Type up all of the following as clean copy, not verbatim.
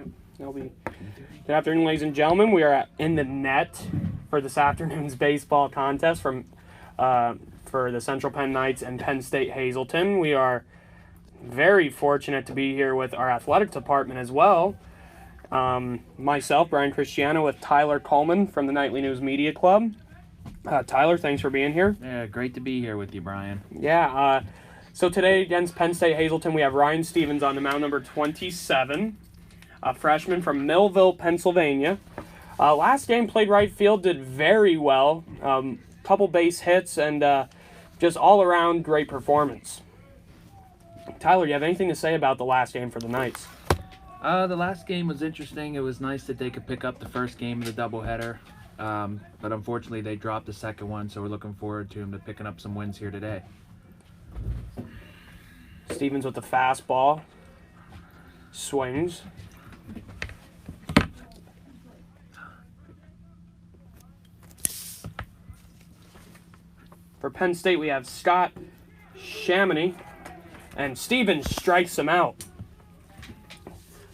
Yep. Good afternoon, ladies and gentlemen. We are in the net for this afternoon's baseball contest for the Central Penn Knights and Penn State Hazleton. We are very fortunate to be here with our athletic department as well. Myself, Brian Christiana, with Tyler Coleman from the Nightly News Media Club. Tyler, thanks for being here. Yeah, great to be here with you, Brian. Yeah, so today against Penn State Hazleton, we have Ryan Stevens on the mound, number 27, a freshman from Millville, Pennsylvania. Last game played right field, did very well. Couple base hits and just all-around great performance. Tyler, do you have anything to say about the last game for the Knights? The last game was interesting. It was nice that they could pick up the first game of the doubleheader. But unfortunately, they dropped the second one, so we're looking forward to them picking up some wins here today. Stevens with the fastball. Swings. For Penn State, we have Scott Chamonix, and Stevens strikes him out.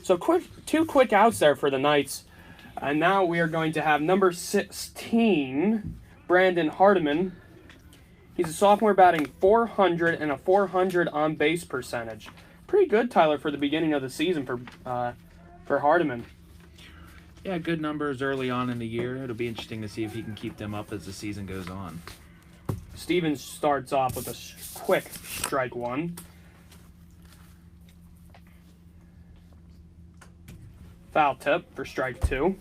So two quick outs there for the Knights. And now we are going to have number 16, Brandon Hardiman. He's a sophomore batting .400 and a .400 on-base percentage. Pretty good, Tyler, for the beginning of the season for Hardiman. Yeah, good numbers early on in the year. It'll be interesting to see if he can keep them up as the season goes on. Stevens starts off with a quick strike one. Foul tip for strike two.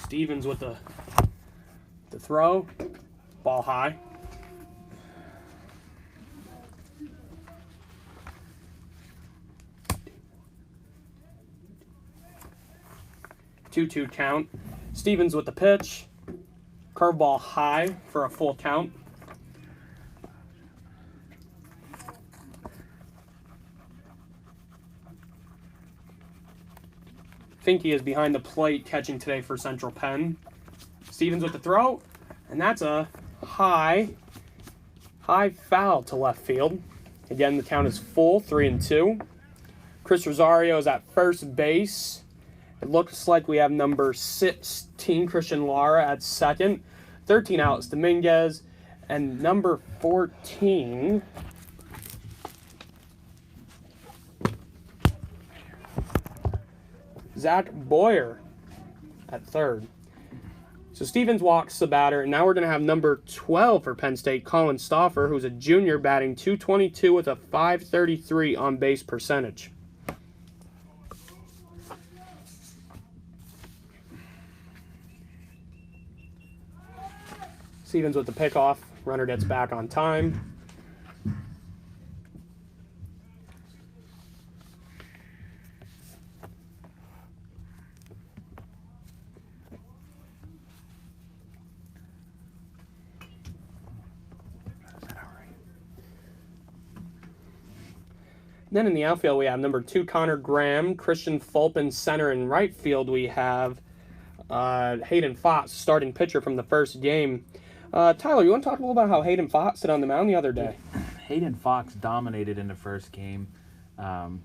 Stevens with the throw, ball high. Two count. Stevens with the pitch, curveball high for a full count. Finke is behind the plate catching today for Central Penn. Stevens with the throw, and that's a high foul to left field. Again, the count is full, 3-2. Chris Rosario is at first base. It looks like we have number 16, Christian Lara, at second. 13 out is Dominguez, and number 14... Zach Boyer at third. So Stevens walks the batter, and now we're going to have number 12 for Penn State, Colin Stauffer, who's a junior batting .222 with a .533 on-base percentage. Stevens with the pickoff. Runner gets back on time. Then in the outfield, we have number 2, Connor Graham, Christian Fulp in center. And right field, we have Hayden Fox, starting pitcher from the first game. Tyler, you want to talk a little about how Hayden Fox did on the mound the other day? Hayden Fox dominated in the first game. And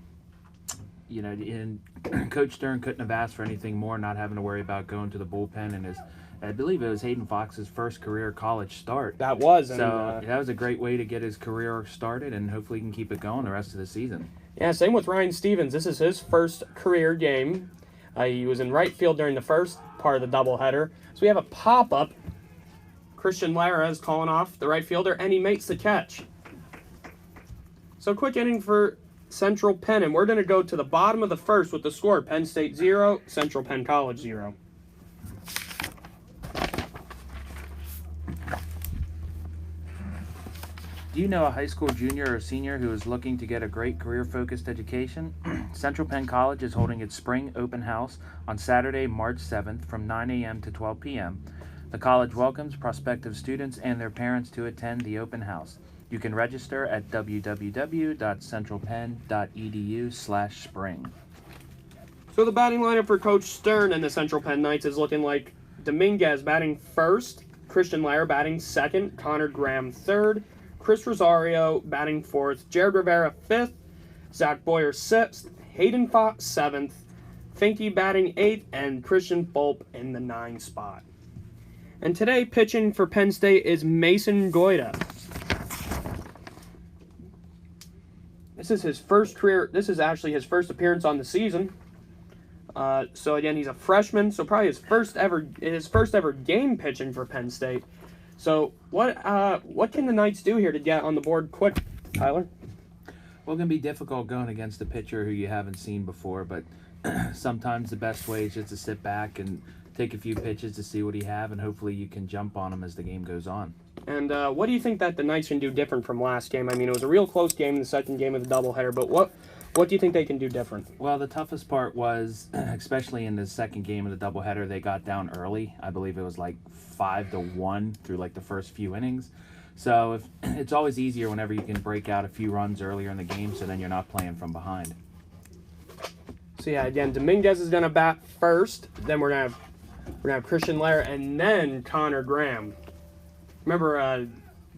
Coach Stern couldn't have asked for anything more, not having to worry about going to the bullpen. And I believe it was Hayden Fox's first career college start. That was. So that was a great way to get his career started, and hopefully he can keep it going the rest of the season. Yeah, same with Ryan Stevens. This is his first career game. He was in right field during the first part of the doubleheader. So we have a pop-up. Christian Lara is calling off the right fielder, and he makes the catch. So quick inning for Central Penn, and we're going to go to the bottom of the first with the score: Penn State 0, Central Penn College 0. Do you know a high school junior or senior who is looking to get a great career-focused education? Central Penn College is holding its spring open house on Saturday, March 7th from 9 a.m. to 12 p.m. The college welcomes prospective students and their parents to attend the open house. You can register at www.centralpenn.edu/spring. So the batting lineup for Coach Stern and the Central Penn Knights is looking like Dominguez batting first, Christian Lara batting second, Connor Graham third, Chris Rosario batting fourth, Jared Rivera fifth, Zach Boyer sixth, Hayden Fox seventh, Finke batting eighth, and Christian Fulp in the 9 spot. And today pitching for Penn State is Mason Goida. This is actually his first appearance on the season. So again, he's a freshman, so probably his first ever game pitching for Penn State. So what can the Knights do here to get on the board quick, Tyler? Well, it's going to be difficult going against a pitcher who you haven't seen before, but sometimes the best way is just to sit back and take a few pitches to see what he have, and hopefully you can jump on him as the game goes on. And what do you think that the Knights can do different from last game? I mean, it was a real close game in the second game of the doubleheader, but what do you think they can do different? Well, the toughest part was, especially in the second game of the doubleheader, they got down early. I believe it was like 5-1 through like the first few innings. So it's always easier whenever you can break out a few runs earlier in the game, so then you're not playing from behind. So yeah, again, Dominguez is gonna bat first. Then we're gonna have Christian Lara and then Connor Graham. Remember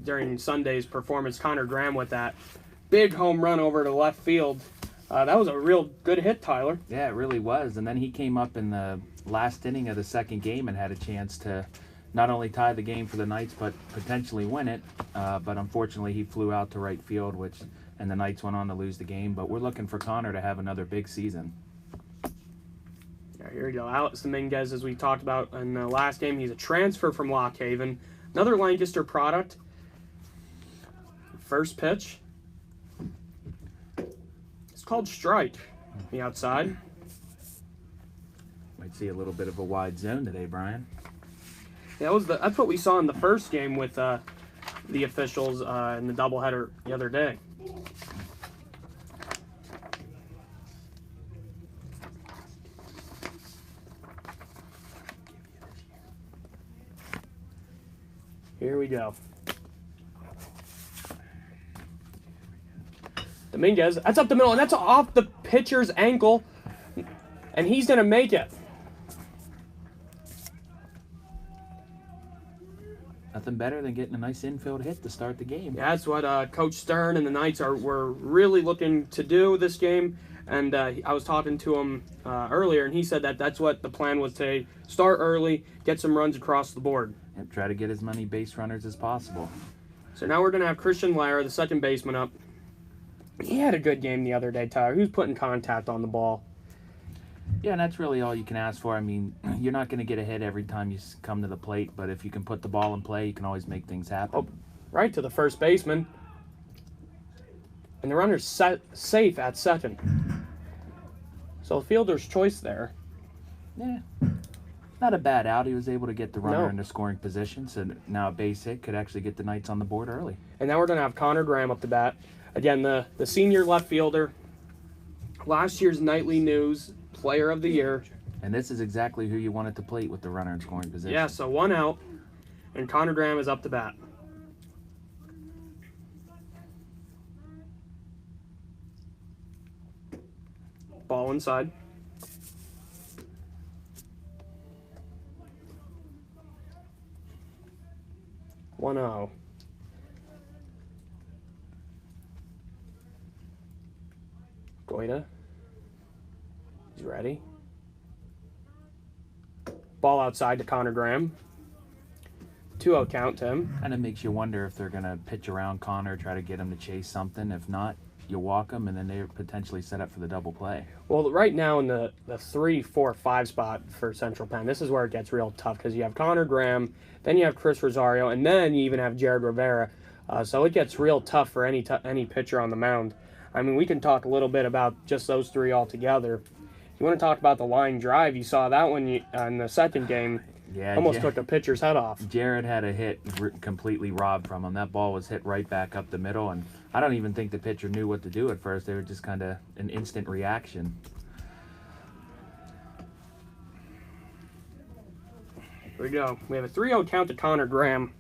during Sunday's performance, Connor Graham with that big home run over to left field. That was a real good hit, Tyler. Yeah, it really was. And then he came up in the last inning of the second game and had a chance to not only tie the game for the Knights, but potentially win it. But unfortunately, he flew out to right field, and the Knights went on to lose the game. But we're looking for Connor to have another big season. Yeah, here we go. Alex Dominguez, as we talked about in the last game, he's a transfer from Lock Haven. Another Lancaster product. First pitch. It's called strike. The outside. Might see a little bit of a wide zone today, Brian. Yeah, that's what we saw in the first game with the officials in the doubleheader the other day. Here we go. Dominguez, that's up the middle, and that's off the pitcher's ankle, and he's going to make it. Nothing better than getting a nice infield hit to start the game. Yeah, that's what Coach Stern and the Knights were really looking to do this game, and I was talking to him earlier, and he said that's what the plan was today. Start early, get some runs across the board. And try to get as many base runners as possible. So now we're going to have Christian Lara, the second baseman, up. He had a good game the other day, Tyler. He was putting contact on the ball. Yeah, and that's really all you can ask for. I mean, you're not going to get a hit every time you come to the plate, but if you can put the ball in play, you can always make things happen. Oh, right to the first baseman. And the runner's safe at second. So fielder's choice there. Yeah. Not a bad out. He was able to get the runner into scoring position, so now a base hit could actually get the Knights on the board early. And now we're going to have Connor Graham up to bat. Again, the senior left fielder, last year's Nightly News Player of the Year. And this is exactly who you want at the plate with the runner in scoring position. Yeah, so 1 out, and Connor Graham is up to bat. Ball inside. One zero. Goida. He's ready. Ball outside to Connor Graham. 2-0 count to him. Kind of makes you wonder if they're going to pitch around Connor, try to get him to chase something. If not, you walk them, and then they're potentially set up for the double play. Well, right now in the 3, 4, 5 spot for Central Penn, this is where it gets real tough because you have Connor Graham, then you have Chris Rosario, and then you even have Erick Weaver. So it gets real tough for any pitcher on the mound. I mean, we can talk a little bit about just those three all together. You want to talk about the line drive? You saw that one in the second game. Yeah, almost took the pitcher's head off. Jared had a hit completely robbed from him. That ball was hit right back up the middle, and I don't even think the pitcher knew what to do at first. They were just kind of an instant reaction. Here we go. We have a 3-0 count to Connor Graham.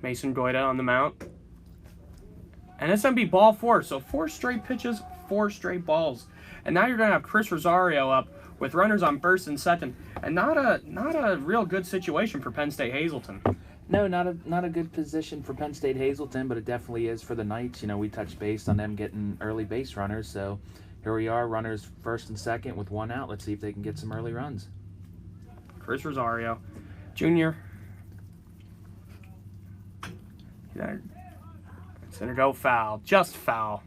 Mason Goida on the mound. And it's going to be ball 4. So 4 straight pitches, 4 straight balls. And now you're going to have Chris Rosario up with runners on first and second. And not a real good situation for Penn State Hazleton. No, not a good position for Penn State Hazleton, but it definitely is for the Knights. You know, we touched base on them getting early base runners. So here we are, runners first and second with 1 out. Let's see if they can get some early runs. Chris Rosario, Jr. It's going to go foul. Just foul.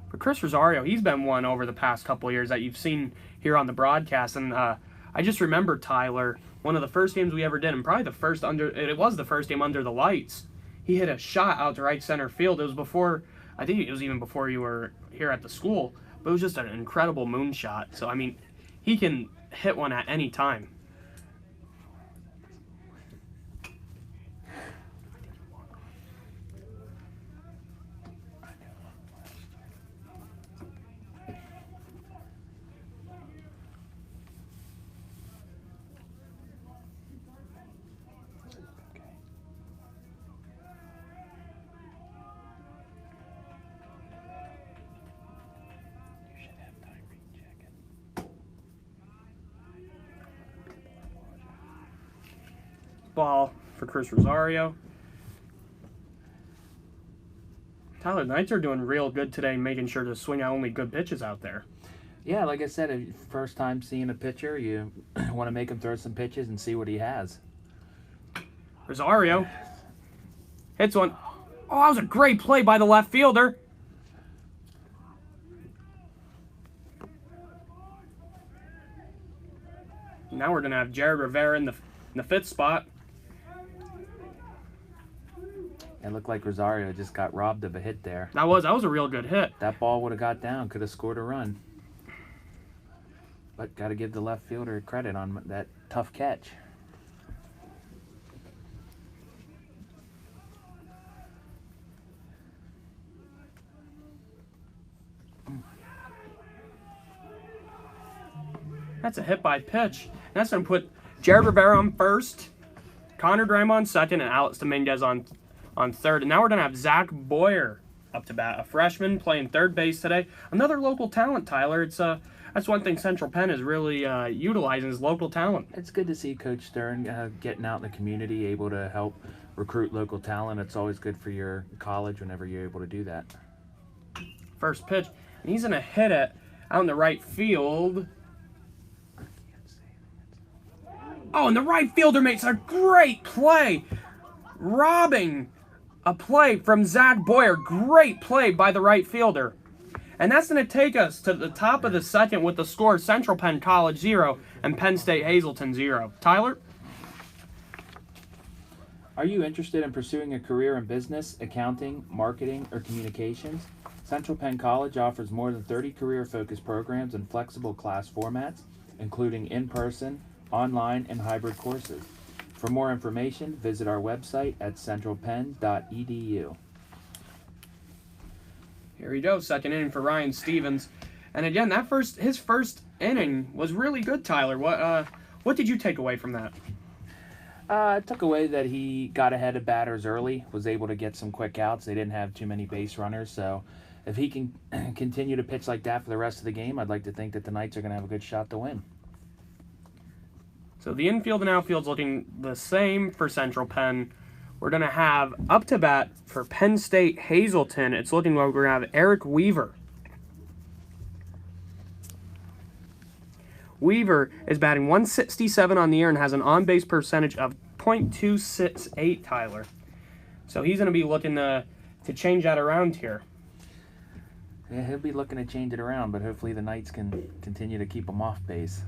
But Chris Rosario, he's been one over the past couple of years that you've seen here on the broadcast. And I just remember, Tyler, one of the first games we ever did, and probably the first it was the first game under the lights. He hit a shot out to right center field. It was before, I think it was even before you were here at the school. But it was just an incredible moonshot. So, I mean, he can hit one at any time. Ball for Chris Rosario. Tyler, the Knights are doing real good today, making sure to swing out only good pitches out there. Yeah, like I said, first time seeing a pitcher, you want to make him throw some pitches and see what he has. Rosario hits one. Oh, that was a great play by the left fielder. Now we're going to have Erick Weaver in the 5th spot. It looked like Rosario just got robbed of a hit there. That was a real good hit. That ball would have got down, could have scored a run. But got to give the left fielder credit on that tough catch. That's a hit by pitch. And that's going to put Erick Weaver on first, Connor Graham on second, and Alex Dominguez on third. And now we're going to have Zach Boyer up to bat, a freshman playing third base today. Another local talent, Tyler. That's one thing Central Penn is really utilizing is local talent. It's good to see Coach Stern getting out in the community, able to help recruit local talent. It's always good for your college whenever you're able to do that. First pitch, and he's going to hit it out in the right field. Oh, and the right fielder makes a great play, robbing a play from Zach Boyer. Great play by the right fielder. And that's going to take us to the top of the second with the score Central Penn College 0 and Penn State Hazleton 0. Tyler? Are you interested in pursuing a career in business, accounting, marketing, or communications? Central Penn College offers more than 30 career-focused programs in flexible class formats, including in-person, online, and hybrid courses. For more information, visit our website at centralpenn.edu. Here we go, second inning for Ryan Stevens. And again, his first inning was really good, Tyler. What did you take away from that? I took away that he got ahead of batters early, was able to get some quick outs. They didn't have too many base runners, so if he can continue to pitch like that for the rest of the game, I'd like to think that the Knights are going to have a good shot to win. So the infield and outfield's looking the same for Central Penn. We're going to have up to bat for Penn State Hazleton. It's looking like we're going to have Erick Weaver. Weaver is batting 167 on the year and has an on-base percentage of .268, Tyler. So he's going to be looking to change that around here. Yeah, he'll be looking to change it around, but hopefully the Knights can continue to keep him off base.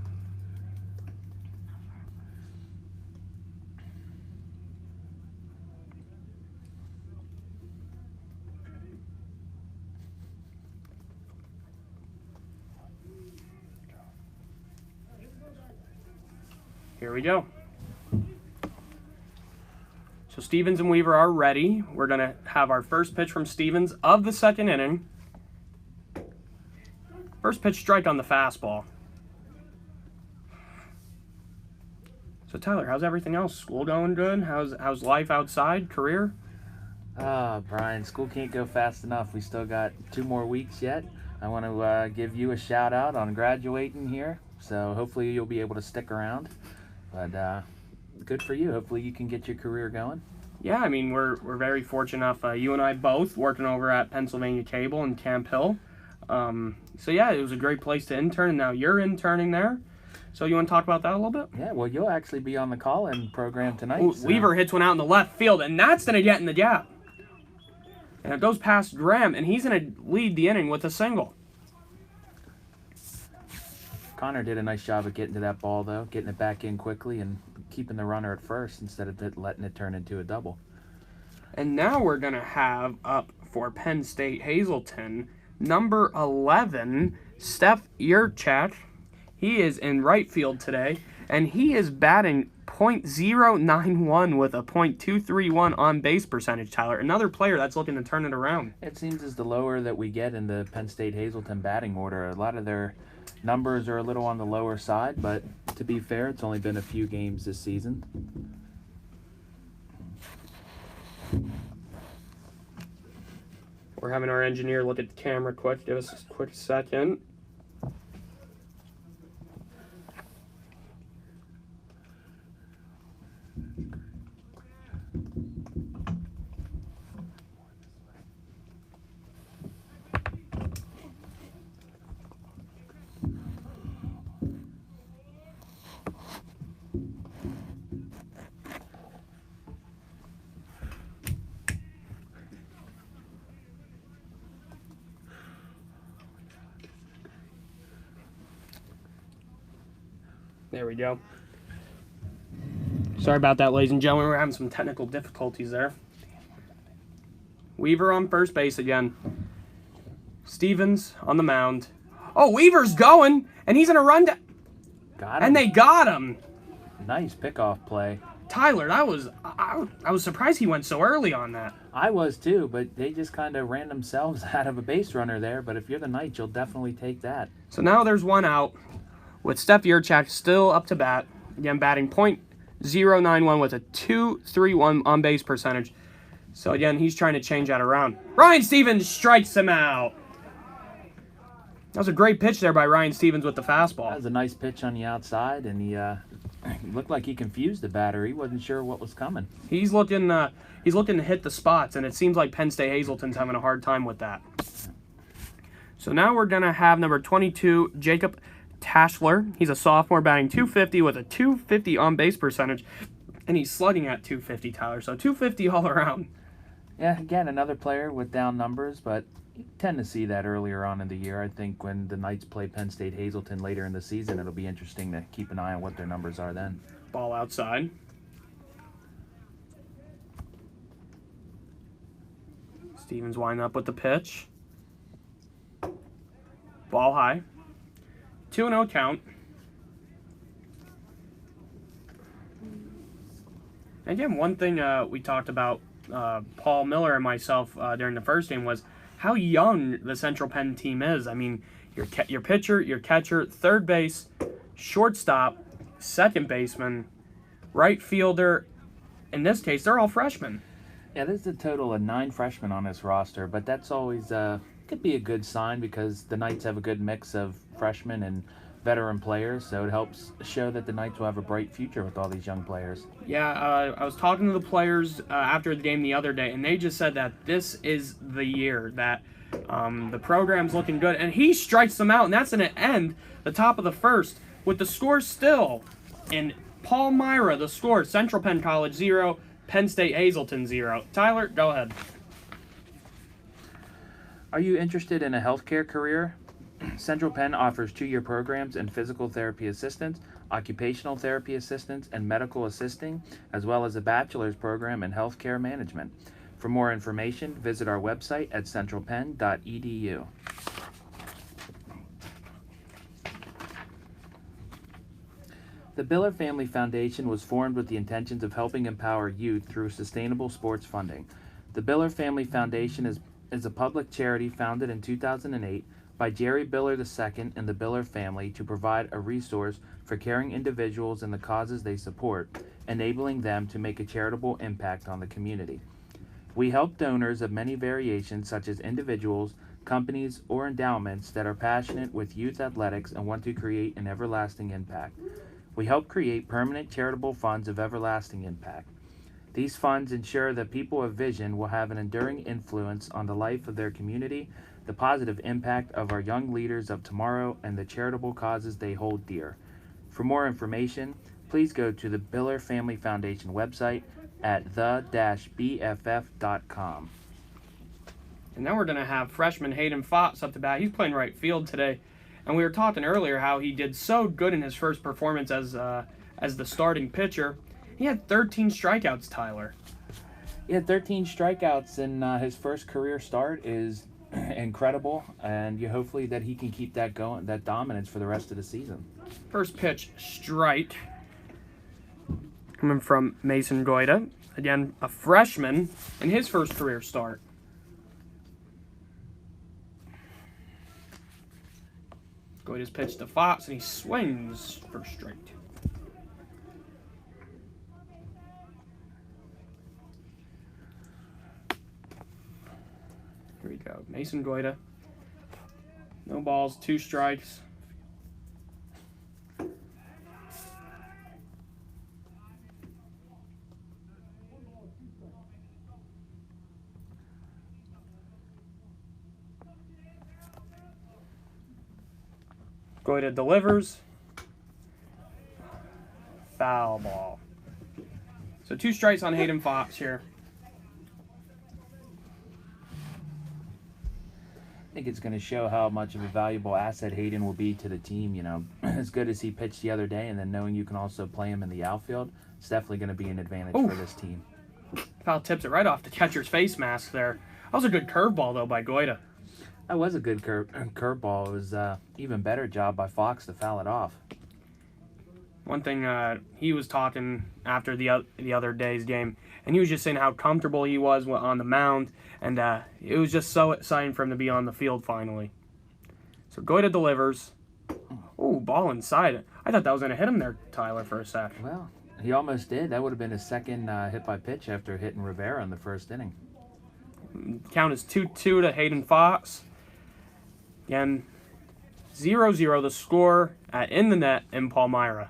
Here we go. So Stevens and Weaver are ready. We're going to have our first pitch from Stevens of the second inning. First pitch strike on the fastball. So Tyler, how's everything else? School going good? How's life outside? Career? Brian, school can't go fast enough. We still got 2 more weeks yet. I want to give you a shout out on graduating here. So hopefully you'll be able to stick around. But good for you. Hopefully you can get your career going. Yeah, I mean, we're very fortunate enough. You and I both working over at Pennsylvania Cable in Camp Hill. So yeah, it was a great place to intern, and now you're interning there. So you want to talk about that a little bit? Yeah, well, you'll actually be on the call-in program tonight. Ooh, so. Weaver hits one out in the left field, and that's going to get in the gap. And it goes past Graham, and he's going to lead the inning with a single. Connor did a nice job of getting to that ball, though, getting it back in quickly and keeping the runner at first instead of letting it turn into a double. And now we're going to have up for Penn State Hazleton, number 11, Steph Yurchak. He is in right field today, and he is batting .091 with a .231 on-base percentage, Tyler. Another player that's looking to turn it around. It seems as the lower that we get in the Penn State Hazleton batting order, a lot of their numbers are a little on the lower side, but to be fair, it's only been a few games this season. We're having our engineer look at the camera quick. Give us a quick second. There we go. Sorry about that, ladies and gentlemen. We're having some technical difficulties there. Weaver on first base again. Stevens on the mound. Oh, Weaver's going, and he's going to run down. Got him. And they got him. Nice pickoff play. Tyler, that was I was surprised he went so early on that. I was too, but they just kind of ran themselves out of a base runner there. But if you're the Knights, you'll definitely take that. So now there's one out with Steph Yurchak still up to bat. Again, batting .091 with a .231 on base percentage. So again, he's trying to change that around. Ryan Stevens strikes him out. That was a great pitch there by Ryan Stevens with the fastball. That was a nice pitch on the outside, and he looked like he confused the batter. He wasn't sure what was coming. He's looking to hit the spots, and it seems like Penn State Hazleton's having a hard time with that. So now we're gonna have number 22, Jacob Tassler. He's a sophomore batting .250 with a .250 on base percentage, and he's slugging at .250, Tyler. So .250 all around. Yeah, again, another player with down numbers, but you tend to see that earlier on in the year. I think when the Knights play Penn State Hazleton later in the season, it'll be interesting to keep an eye on what their numbers are then. Ball outside. Stevens winding up with the pitch. Ball high. 2-0 count. Again, one thing we talked about, Paul Miller and myself during the first game, was how young the Central Penn team is. I mean, your pitcher, your catcher, third base, shortstop, second baseman, right fielder. In this case, they're all freshmen. Yeah, there's a total of 9 freshmen on this roster, but that's always could be a good sign because the Knights have a good mix of freshmen and veteran players, so it helps show that the Knights will have a bright future with all these young players. Yeah, I was talking to the players after the game the other day, and they just said that this is the year that the program's looking good, and he strikes them out, and that's going to end the top of the first. with the score still in Palmyra. The score: Central Penn College 0, Penn State Hazleton 0. Tyler, go ahead. Are you interested in a healthcare career? Central Penn offers 2-year programs in physical therapy assistance, occupational therapy assistance, and medical assisting, as well as a bachelor's program in healthcare management. For more information, visit our website at centralpenn.edu. The Biller Family Foundation was formed with the intentions of helping empower youth through sustainable sports funding. The Biller Family Foundation is a public charity founded in 2008 by Jerry Biller II and the Biller family to provide a resource for caring individuals and the causes they support, enabling them to make a charitable impact on the community. We help donors of many variations, such as individuals, companies, or endowments that are passionate with youth athletics and want to create an everlasting impact. We help create permanent charitable funds of everlasting impact. These funds ensure that people of vision will have an enduring influence on the life of their community, the positive impact of our young leaders of tomorrow, and the charitable causes they hold dear. For more information, please go to the Biller Family Foundation website at the-bff.com. And now we're going to have freshman Hayden Fox up to bat. He's playing right field today. And we were talking earlier how he did so good in his first performance as the starting pitcher. He had 13 strikeouts, Tyler. He had 13 strikeouts in his first career start is incredible, and hopefully that he can keep that going, that dominance for the rest of the season. First pitch, strike. Coming from Mason Goida. Again, a freshman in his first career start. Goida's pitch to Fox, and he swings for strike. Here we go. Mason Goida. No balls, 2 strikes. Goida delivers. Foul ball. So 2 strikes on Hayden Fox here. I think it's going to show how much of a valuable asset Hayden will be to the team. You know, as good as he pitched the other day, and then knowing you can also play him in the outfield, it's definitely going to be an advantage for this team. Foul tips it right off the catcher's face mask there. That was a good curveball, though, by Goida. That was a good curveball. It was even better job by Fox to foul it off. One thing he was talking after the other day's game, and he was just saying how comfortable he was on the mound, and it was just so exciting for him to be on the field finally. So Goida delivers. Ooh, ball inside it. I thought that was going to hit him there, Tyler, for a sec. Well, he almost did. That would have been his second hit by pitch after hitting Rivera in the first inning. Count is 2-2 to Hayden Fox. Again, 0-0 the score in the net in Palmyra.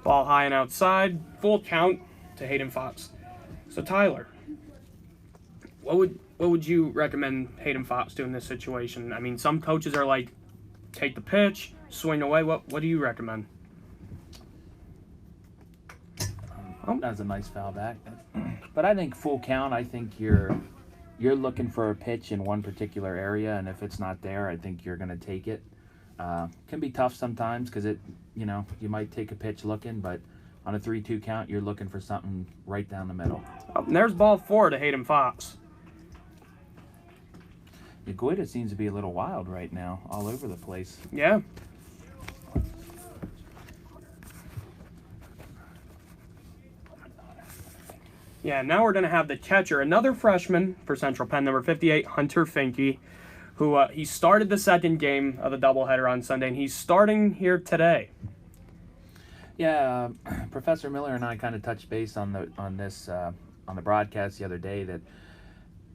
Ball high and outside, full count to Hayden Fox. So Tyler, what would you recommend Hayden Fox do in this situation? I mean, some coaches are like, take the pitch, swing away. What do you recommend? That was a nice foul back. But I think full count, I think you're looking for a pitch in one particular area, and if it's not there, I think you're going to take it. Can be tough sometimes because you might take a pitch looking, but on a 3-2 count, you're looking for something right down the middle. Oh, and there's ball 4 to Hayden Fox. Goida seems to be a little wild right now, all over the place. Yeah. Yeah, now we're going to have the catcher, another freshman for Central Penn, number 58, Hunter Finke, who he started the second game of the doubleheader on Sunday, and he's starting here today. Yeah, Professor Miller and I kind of touched base on the broadcast the other day that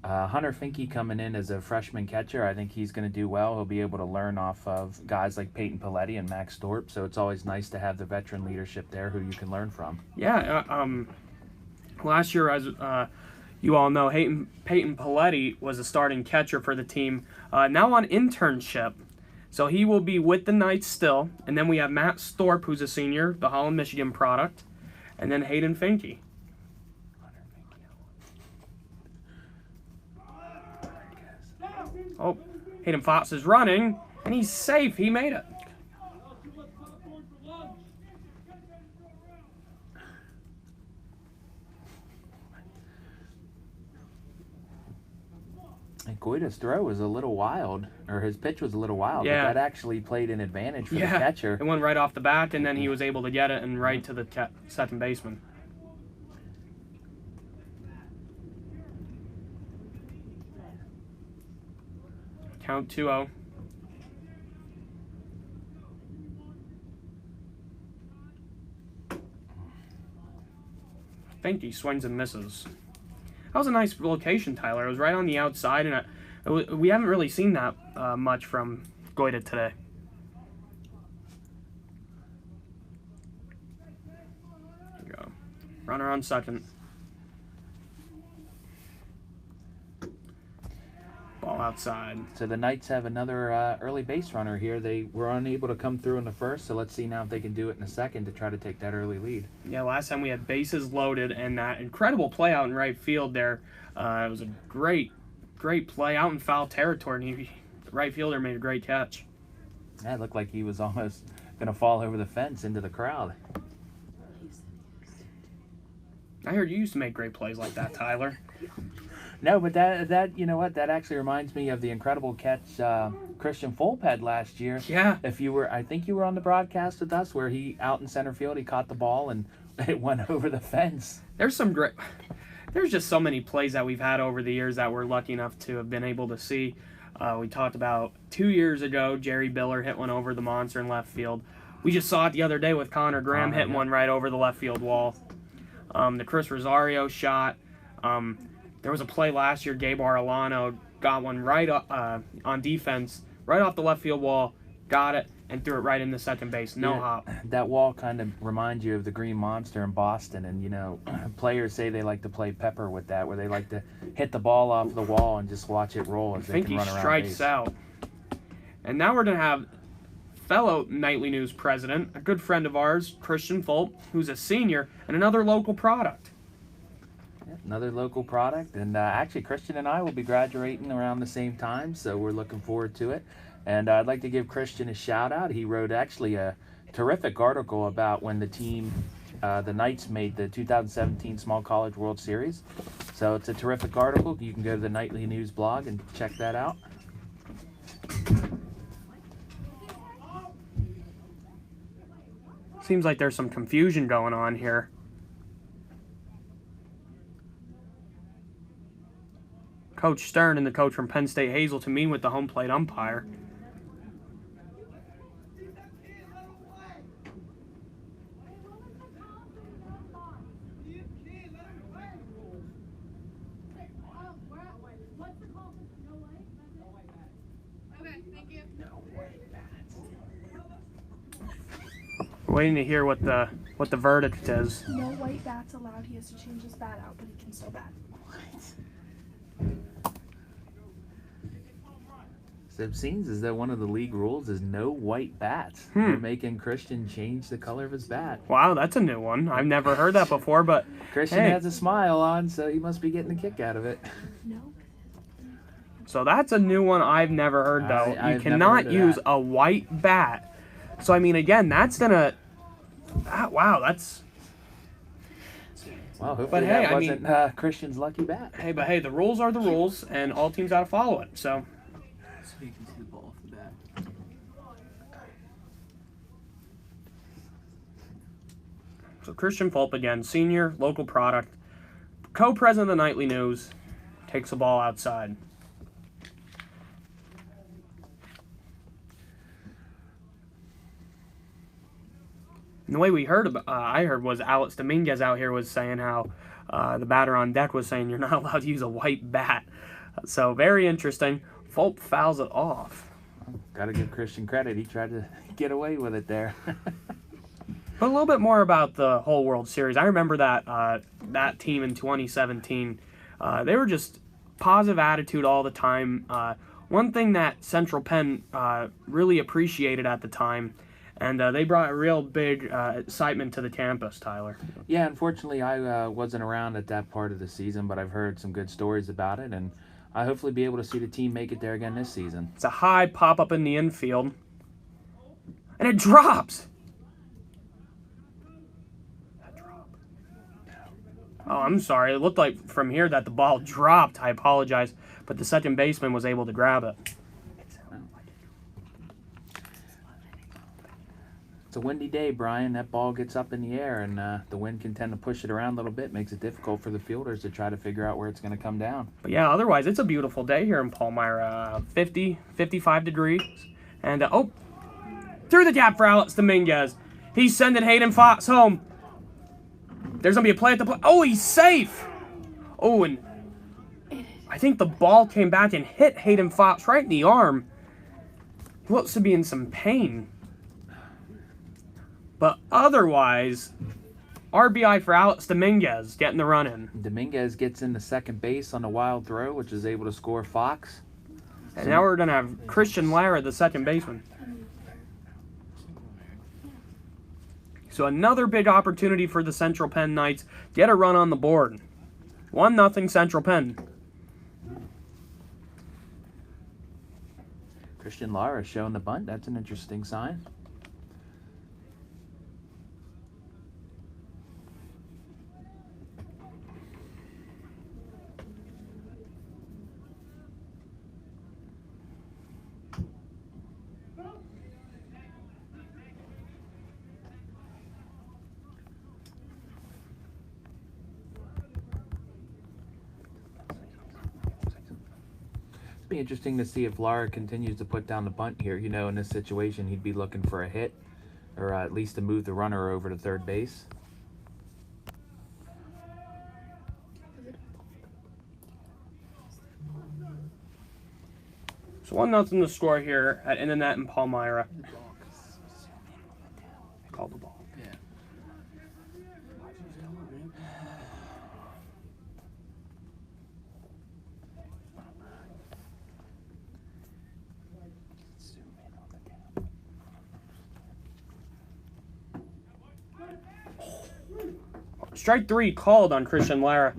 Hunter Finke coming in as a freshman catcher, I think he's going to do well. He'll be able to learn off of guys like Peyton Paletti and Max Thorpe, so it's always nice to have the veteran leadership there who you can learn from. Yeah, last year, as you all know, Peyton Paletti was a starting catcher for the team. Now on internship, So he will be with the Knights still. And then we have Matt Thorpe, who's a senior, the Holland, Michigan product. And then Hayden Finke. Oh, Hayden Fox is running, and he's safe. He made it. And Goita's throw was a little wild, or his pitch was a little wild. Yeah. But that actually played an advantage for the catcher. It went right off the bat, and then he was able to get it and right to the second baseman. Count 2-0. I think he swings and misses. That was a nice location, Tyler. It was right on the outside, and we haven't really seen that much from Goita today. There you go. Runner on second. Ball outside. So the Knights have another early base runner here. They were unable to come through in the first, so let's see now if they can do it in the second to try to take that early lead. Yeah, last time we had bases loaded, and that incredible play out in right field there. It was a great play out in foul territory, and the right fielder made a great catch. Yeah, it looked like he was almost going to fall over the fence into the crowd. I heard you used to make great plays like that, Tyler. No, but that you know what? That actually reminds me of the incredible catch Christian Fulp had last year. Yeah. I think you were on the broadcast with us, where he out in center field, he caught the ball and it went over the fence. There's just so many plays that we've had over the years that we're lucky enough to have been able to see. We talked about 2 years ago, Jerry Biller hit one over the monster in left field. We just saw it the other day with Connor Graham hitting one right over the left field wall. The Chris Rosario shot. There was a play last year, Gabe Arellano got one right on defense, right off the left field wall, got it, and threw it right into second base. No hop. That wall kind of reminds you of the Green Monster in Boston, and, you know, players say they like to play pepper with that, where they like to hit the ball off the wall and just watch it roll as they can run around base. Strikes out. And now we're going to have fellow Nightly News president, a good friend of ours, Christian Fulp, who's a senior, and another local product. Another local product, and actually Christian and I will be graduating around the same time, so we're looking forward to it. And I'd like to give Christian a shout out. He wrote actually a terrific article about when the team, the Knights, made the 2017 Small College World Series. So it's a terrific article. You can go to the Nightly News blog and check that out. Seems like there's some confusion going on here. Coach Stern and the coach from Penn State, Hazleton, meet with the home plate umpire. We're waiting to hear what the verdict is. No white bats allowed. He has to change his bat out, but he can still bat. So it seems as though one of the league rules is no white bats. They're making Christian change the color of his bat. Wow, that's a new one. I've never heard that before, but Christian has a smile on, so he must be getting a kick out of it. No. So that's a new one I've never heard, though. You I've cannot never heard of use that. a white bat. So, I mean, again, that's going to... wow, that's... Well, hopefully hey, that I wasn't Christian's lucky bat. Hey, but hey, the rules are the rules, and all teams got to follow it, so... So you can see the ball off the bat. So Christian Fulp, again, senior, local product, co-president of the Nightly News, takes the ball outside. And the way we heard, I heard, was Alex Dominguez out here was saying how the batter on deck was saying you're not allowed to use a white bat. So very interesting. Fulp fouls it off. Got to give Christian credit. He tried to get away with it there. But a little bit more about the whole World Series. I remember that that team in 2017. They were just positive attitude all the time. one thing that Central Penn really appreciated at the time, and they brought a real big excitement to the campus, Tyler. Yeah, unfortunately, I wasn't around at that part of the season, but I've heard some good stories about it, and I hopefully be able to see the team make it there again this season. It's a high pop-up in the infield, and it drops. Oh, I'm sorry. It looked like from here that the ball dropped. I apologize. But the second baseman was able to grab it. It's a windy day, Brian. That ball gets up in the air, and the wind can tend to push it around a little bit. Makes it difficult for the fielders to try to figure out where it's going to come down. But yeah, otherwise, it's a beautiful day here in Palmyra. 55 degrees. And, through the gap for Alex Dominguez. He's sending Hayden Fox home. There's going to be a play at the plate. Oh, he's safe. Oh, and I think the ball came back and hit Hayden Fox right in the arm. He looks to be in some pain. But otherwise, RBI for Alex Dominguez getting the run in. Dominguez gets into second base on a wild throw, which is able to score Fox. And now we're going to have Christian Lara, the second baseman. So another big opportunity for the Central Penn Knights. Get a run on the board. 1-0 Central Penn. Christian Lara showing the bunt. That's an interesting sign. Be interesting to see if Lara continues to put down the bunt here. You know, in this situation, he'd be looking for a hit, or at least to move the runner over to third base. So 1-0 to score here at Internet in Palmyra. Call the ball. Yeah. Strike 3 called on Christian Lara.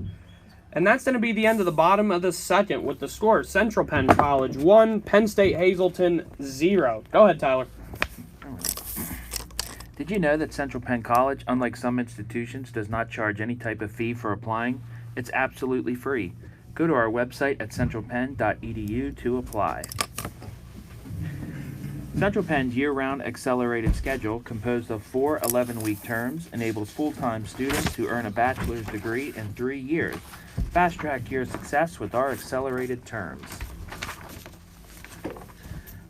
And that's going to be the end of the bottom of the second with the score. Central Penn College 1, Penn State Hazleton 0. Go ahead, Tyler. Did you know that Central Penn College, unlike some institutions, does not charge any type of fee for applying? It's absolutely free. Go to our website at centralpenn.edu to apply. Central Penn's year-round accelerated schedule, composed of 4 11-week terms, enables full-time students to earn a bachelor's degree in 3 years. Fast-track your success with our accelerated terms.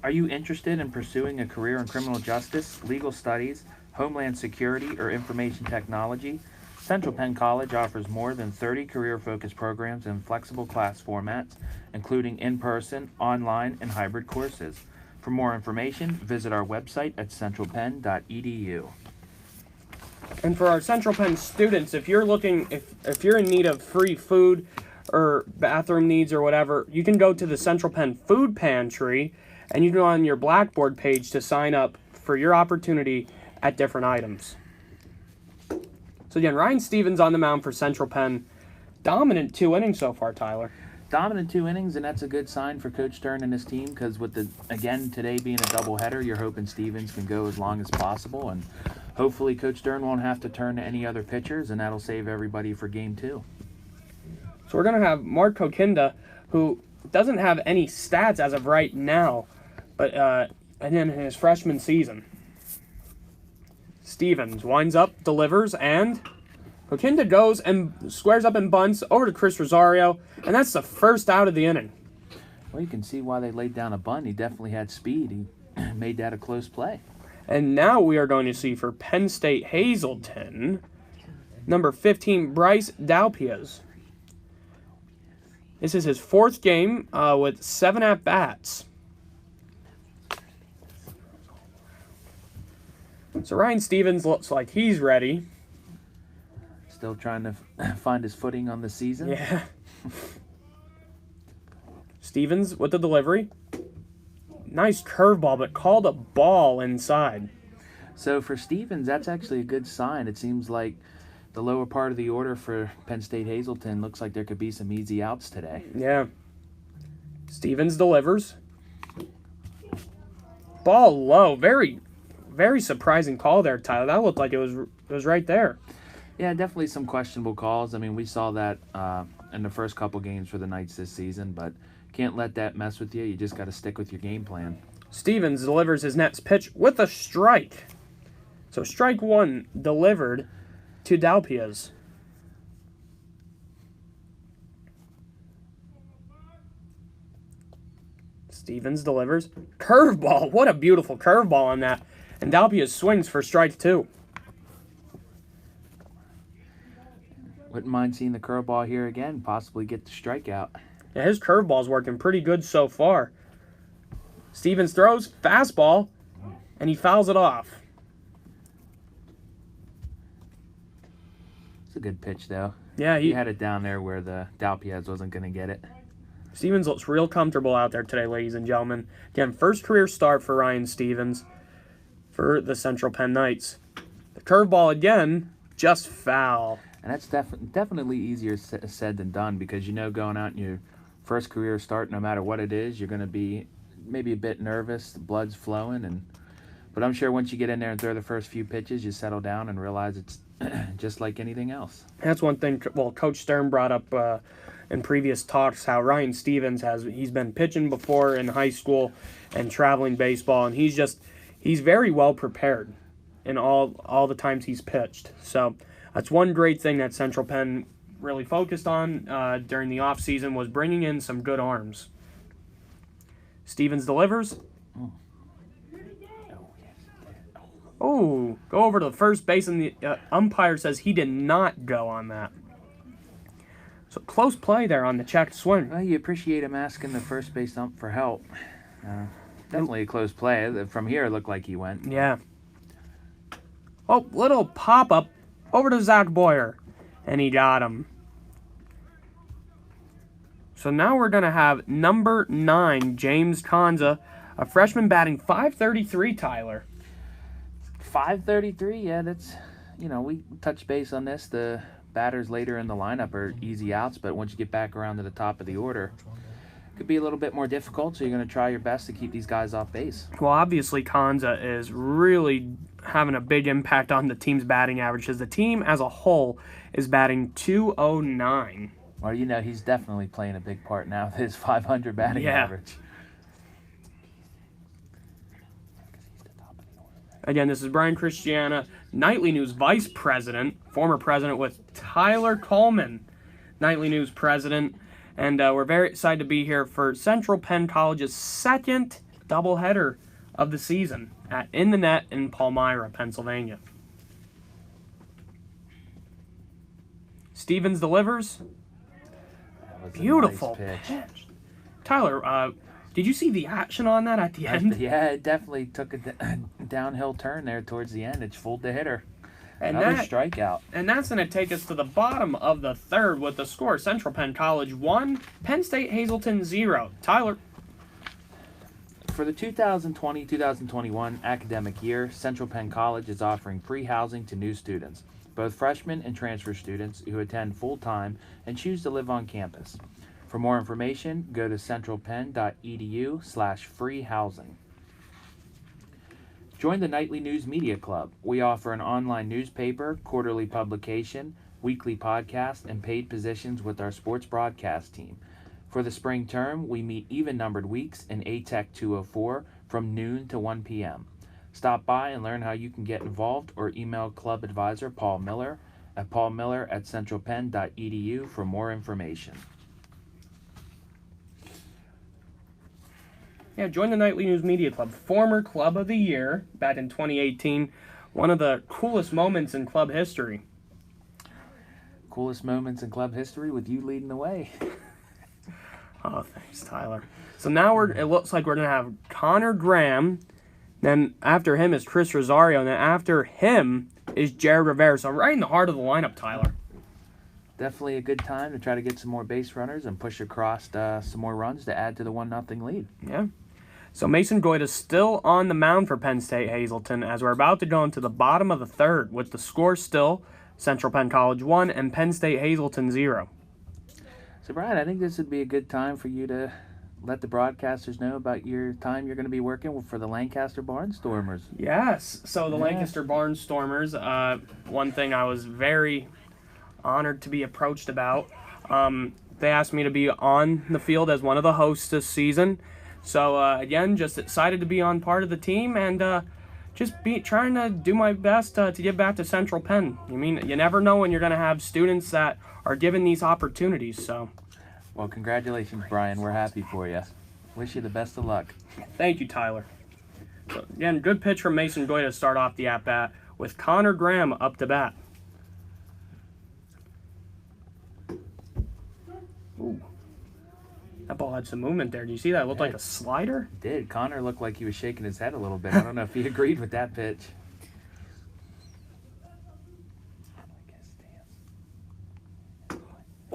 Are you interested in pursuing a career in criminal justice, legal studies, homeland security, or information technology? Central Penn College offers more than 30 career-focused programs in flexible class formats, including in-person, online, and hybrid courses. For more information, visit our website at centralpenn.edu. And for our Central Penn students, if you're looking, if you're in need of free food or bathroom needs or whatever, you can go to the Central Penn Food Pantry, and you can go on your Blackboard page to sign up for your opportunity at different items. So again, Ryan Stevens on the mound for Central Penn. Dominant 2 innings so far, Tyler. Dominant 2 innings, and that's a good sign for Coach Stern and his team, because with today being a doubleheader, you're hoping Stevens can go as long as possible, and hopefully Coach Stern won't have to turn to any other pitchers, and that'll save everybody for game 2. So we're going to have Mark Kokinda, who doesn't have any stats as of right now, but and in his freshman season. Stevens winds up, delivers, and Kokinda goes and squares up and bunts over to Chris Rosario, and that's the first out of the inning. Well, you can see why they laid down a bunt. He definitely had speed. He made that a close play. And now we are going to see for Penn State Hazleton, number 15, Bryce Dalpiaz. This is his 4th game with 7 at-bats. So Ryan Stevens looks like he's ready. Still trying to find his footing on the season. Yeah. Stevens with the delivery. Nice curveball, but called a ball inside. So for Stevens, that's actually a good sign. It seems like the lower part of the order for Penn State Hazleton looks like there could be some easy outs today. Yeah. Stevens delivers. Ball low. Very, very surprising call there, Tyler. That looked like it was right there. Yeah, definitely some questionable calls. I mean, we saw that in the first couple games for the Knights this season, but can't let that mess with you. You just got to stick with your game plan. Stevens delivers his next pitch with a strike. So strike one delivered to Dalpias. Stevens delivers. Curveball. What a beautiful curveball on that. And Dalpias swings for strike two. Wouldn't mind seeing the curveball here again, possibly get the strikeout. Yeah, his curveball's working pretty good so far. Stevens throws, fastball, and he fouls it off. It's a good pitch, though. Yeah, He had it down there where the Dalpiaz wasn't going to get it. Stevens looks real comfortable out there today, ladies and gentlemen. Again, first career start for Ryan Stevens for the Central Penn Knights. The curveball again, just foul. And that's definitely easier said than done, because you know going out in your first career start, no matter what it is, you're going to be maybe a bit nervous, the blood's flowing, but I'm sure once you get in there and throw the first few pitches, you settle down and realize it's just like anything else. That's one thing, well, Coach Stern brought up in previous talks, how Ryan Stevens he's been pitching before in high school and traveling baseball, and he's very well prepared in all the times he's pitched. So that's one great thing that Central Penn really focused on during the offseason, was bringing in some good arms. Stevens delivers. Oh, go over to the first base, and the umpire says he did not go on that. So close play there on the checked swing. Well, you appreciate him asking the first base ump for help. Definitely a close play. From here, it looked like he went. Yeah. Oh, little pop-up over to Zach Boyer, and he got him. So now we're going to have number 9, James Konza, a freshman batting .533, Tyler. 533, yeah, that's, we touch base on this. The batters later in the lineup are easy outs, but once you get back around to the top of the order, it could be a little bit more difficult, so you're going to try your best to keep these guys off base. Well, obviously, Konza is really having a big impact on the team's batting average, because the team as a whole is batting .209. Well, he's definitely playing a big part now with his .500 batting average. Again, this is Brian Christiana, Nightly News Vice President, former president with Tyler Coleman, Nightly News President. And we're very excited to be here for Central Penn College's second doubleheader of the season at In the Net in Palmyra, Pennsylvania. Stevens delivers. Beautiful nice pitch. Tyler, did you see the action on that at the end? Yeah, it definitely took a downhill turn there towards the end. It fooled the hitter. And another strikeout. And that's going to take us to the bottom of the third with the score. Central Penn College 1, Penn State Hazleton 0. Tyler. For the 2020-2021 academic year, Central Penn College is offering free housing to new students, both freshmen and transfer students who attend full-time and choose to live on campus. For more information, go to centralpenn.edu/free housing. Join the Nightly News Media Club. We offer an online newspaper, quarterly publication, weekly podcast, and paid positions with our sports broadcast team. For the spring term, we meet even-numbered weeks in ATEC 204 from noon to 1 p.m. Stop by and learn how you can get involved, or email club advisor Paul Miller at paulmiller@centralpenn.edu for more information. Yeah, join the Nightly News Media Club, former Club of the Year back in 2018. One of the coolest moments in club history. Coolest moments in club history with you leading the way. Oh, thanks, Tyler. So now it looks like we're going to have Connor Graham. Then after him is Chris Rosario. And then after him is Jared Rivera. So right in the heart of the lineup, Tyler. definitely a good time to try to get some more base runners and push across some more runs to add to the 1-0 lead. Yeah. So Mason Goyd is still on the mound for Penn State Hazleton as we're about to go into the bottom of the third with the score still Central Penn College 1 and Penn State Hazleton 0. So, Brian, I think this would be a good time for you to let the broadcasters know about your time you're going to be working for the Lancaster Barnstormers. Yes. So the Lancaster Barnstormers, one thing I was very honored to be approached about. They asked me to be on the field as one of the hosts this season. So, again, just excited to be on part of the team and just trying to do my best to give back to Central Penn. I mean, you never know when you're going to have students that are given these opportunities. So, well, congratulations, Brian. We're happy for you. Wish you the best of luck. Thank you, Tyler. So, again, good pitch from Mason Goyd to start off the at-bat with Connor Graham up to bat. Ooh. That ball had some movement there. Do you see that? It looked like a slider? It did. Connor looked like he was shaking his head a little bit. I don't know if he agreed with that pitch.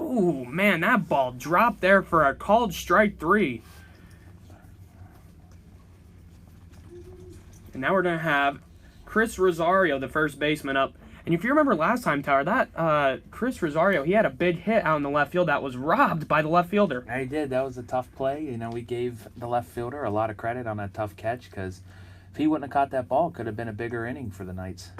Ooh, man, that ball dropped there for a called strike 3. And now we're going to have Chris Rosario, the first baseman, up. And if you remember last time, Tyler, that Chris Rosario, he had a big hit out in the left field that was robbed by the left fielder. I did. That was a tough play. You know, we gave the left fielder a lot of credit on that tough catch because if he wouldn't have caught that ball, it could have been a bigger inning for the Knights.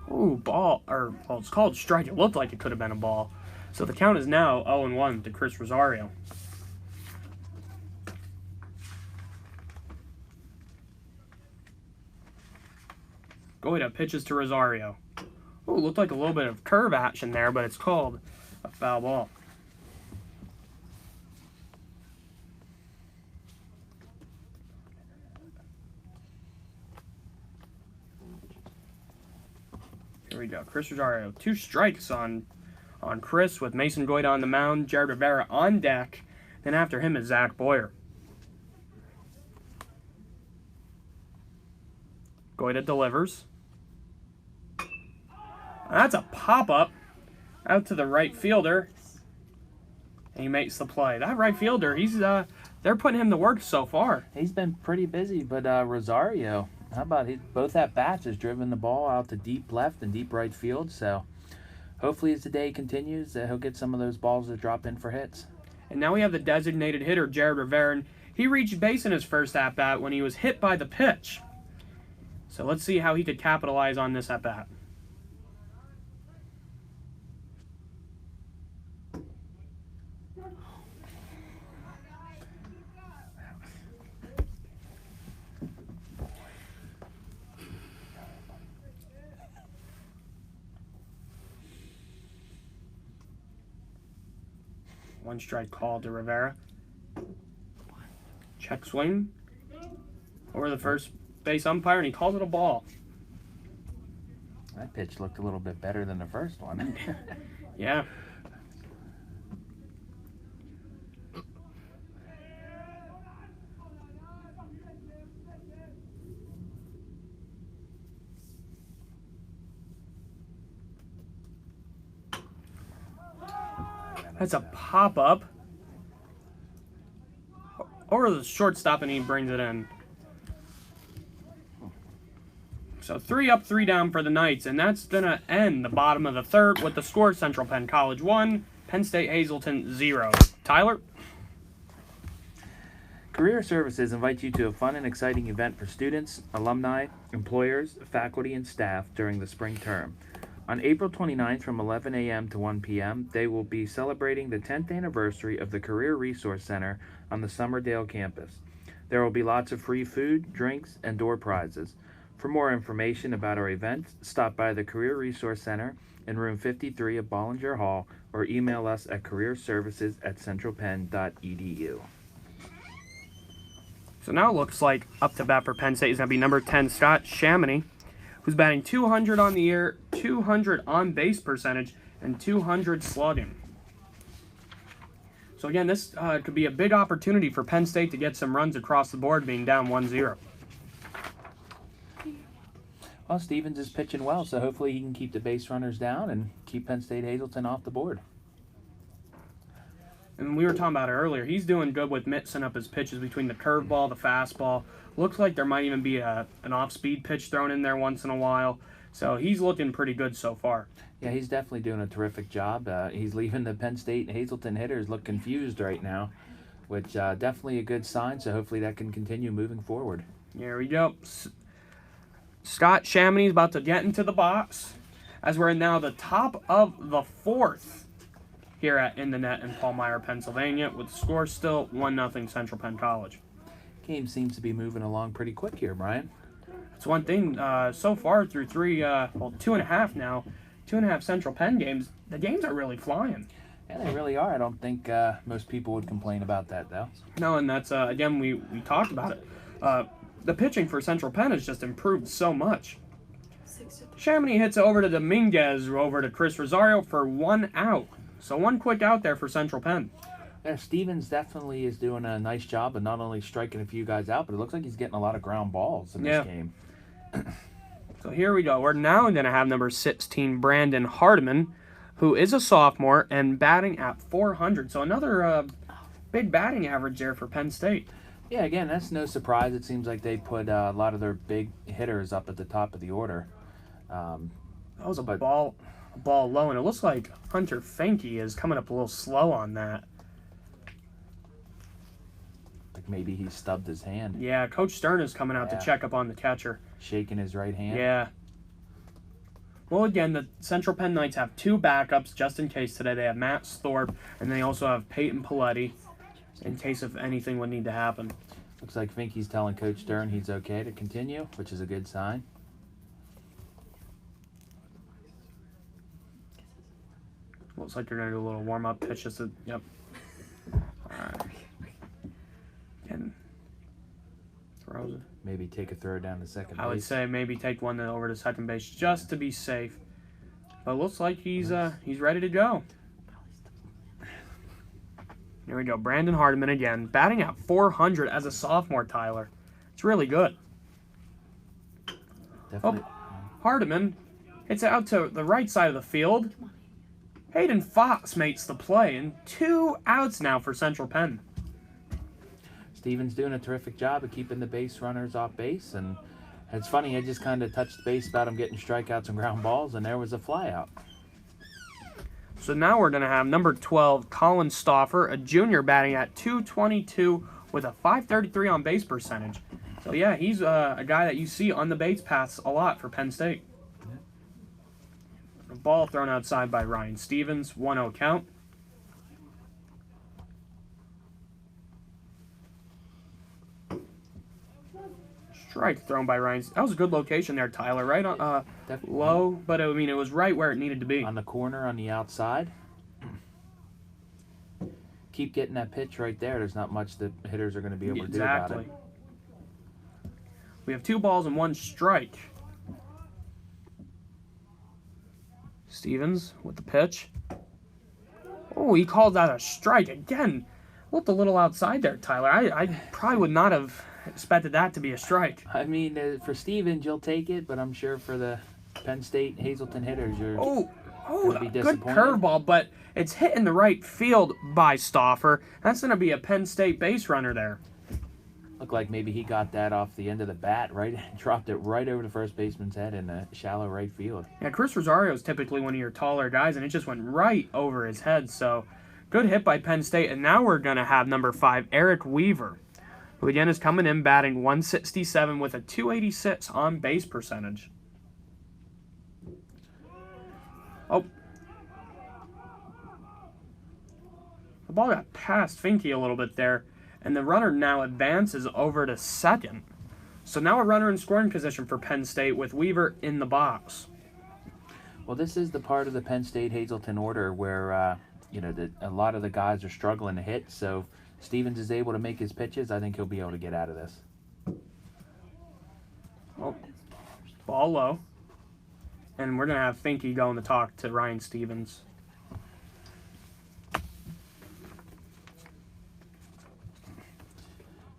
Ooh, ball. Well, it's called strike. It looked like it could have been a ball. So the count is now 0-1 to Chris Rosario. Goida pitches to Rosario. Ooh, looked like a little bit of curve action there, but it's called a foul ball. Here we go. Chris Rosario. 2 strikes on Chris with Mason Goida on the mound, Jared Rivera on deck. Then after him is Zach Boyer. Goida delivers. That's a pop-up out to the right fielder. And he makes the play. That right fielder, they're putting him to work so far. He's been pretty busy, but Rosario, how about both at-bats has driven the ball out to deep left and deep right field. So hopefully as the day continues, he'll get some of those balls that drop in for hits. And now we have the designated hitter, Jared Rivera. And he reached base in his first at-bat when he was hit by the pitch. So let's see how he could capitalize on this at-bat. One strike call to Rivera. Check swing over the first base umpire, and he calls it a ball. That pitch looked a little bit better than the first one. Yeah. That's a pop-up over the shortstop, and he brings it in. So 3 up, 3 down for the Knights, and that's going to end the bottom of the third with the score Central Penn College 1, Penn State Hazleton 0. Tyler? Career Services invites you to a fun and exciting event for students, alumni, employers, faculty, and staff during the spring term. On April 29th from 11 a.m. to 1 p.m., they will be celebrating the 10th anniversary of the Career Resource Center on the Summerdale campus. There will be lots of free food, drinks, and door prizes. For more information about our event, stop by the Career Resource Center in room 53 of Bollinger Hall or email us at careerservices@centralpenn.edu. So now it looks like up to bat for Penn State is going to be number 10, Scott Chamonix, who's batting 200 on the year, 200 on base percentage, and 200 slugging. So again, this could be a big opportunity for Penn State to get some runs across the board, being down 1-0. Well, Stevens is pitching well, so hopefully he can keep the base runners down and keep Penn State Hazleton off the board. And we were talking about it earlier. He's doing good with mixing up his pitches between the curveball, the fastball. Looks like there might even be an off-speed pitch thrown in there once in a while. So he's looking pretty good so far. Yeah, he's definitely doing a terrific job. He's leaving the Penn State Hazleton hitters look confused right now, which definitely a good sign. So hopefully that can continue moving forward. Here we go. Scott Chamonix is about to get into the box as we're now the top of the fourth here at In the Net in Palmyra, Pennsylvania, with the score still 1-0 Central Penn College. Game seems to be moving along pretty quick here, Brian. It's one thing so far through 2.5 now, 2.5 Central Penn games. The games are really flying. Yeah, they really are. I don't think most people would complain about that, though. No, and that's, again, we talked about it. The pitching for Central Penn has just improved so much. Chamonix hits it over to Dominguez, over to Chris Rosario for 1 out. So 1 quick out there for Central Penn. Yeah, Stevens definitely is doing a nice job of not only striking a few guys out, but it looks like he's getting a lot of ground balls in this game. So here we go. We're now going to have number 16, Brandon Hardman, who is a sophomore and batting at 400. So another big batting average there for Penn State. Yeah, again, that's no surprise. It seems like they put a lot of their big hitters up at the top of the order. That was a ball low, and it looks like Hunter Finke is coming up a little slow on that. Like maybe he stubbed his hand. Yeah, Coach Stern is coming out to check up on the catcher. Shaking his right hand. Yeah. Well, again, the Central Penn Knights have 2 backups just in case today. They have Matt Thorpe, and they also have Peyton Paletti in case if anything would need to happen. Looks like Finke's telling Coach Stern he's okay to continue, which is a good sign. Looks like they're going to do a little warm-up pitch. Just yep. All right. And throws it. Maybe take a throw down to second base. I would say maybe take one over to second base just to be safe. But it looks like he's ready to go. Here we go. Brandon Hardiman again, batting at 400 as a sophomore, Tyler. It's really good. Definitely. Hardiman hits it out to the right side of the field. Hayden Fox makes the play, and 2 outs now for Central Penn. Stevens doing a terrific job of keeping the base runners off base, and it's funny, I just kind of touched base about him getting strikeouts and ground balls, and there was a fly out. So now we're going to have number 12, Colin Stauffer, a junior, batting at 222 with a 533 on base percentage. So yeah, he's a guy that you see on the base paths a lot for Penn State. A ball thrown outside by Ryan Stevens, 1-0 count. Strike thrown by Ryan. That was a good location there, Tyler. Right on low, but I mean it was right where it needed to be. On the corner, on the outside. Keep getting that pitch right there. There's not much that hitters are going to be able to do about it. We have 2 balls and 1 strike. Stevens with the pitch. Oh, he called that a strike again. Looked a little outside there, Tyler. I probably would not have expected that to be a strike. I mean, for Stevens, you'll take it, but I'm sure for the Penn State Hazleton hitters, you're going to be good disappointed. curveball, but it's hit in the right field by Stauffer. That's going to be a Penn State base runner there. Looked like maybe he got that off the end of the bat, right? Dropped it right over the first baseman's head in the shallow right field. Yeah, Chris Rosario is typically one of your taller guys, and it just went right over his head. So good hit by Penn State. And now we're going to have number 5, Erick Weaver, who again is coming in batting 167 with a 286 on base percentage. Oh. The ball got past Finke a little bit there, and the runner now advances over to second. So now a runner in scoring position for Penn State with Weaver in the box. Well, this is the part of the Penn State Hazleton order where, a lot of the guys are struggling to hit, so Stevens is able to make his pitches. I think he'll be able to get out of this. Well, ball low. And we're going to have Finke going to talk to Ryan Stevens.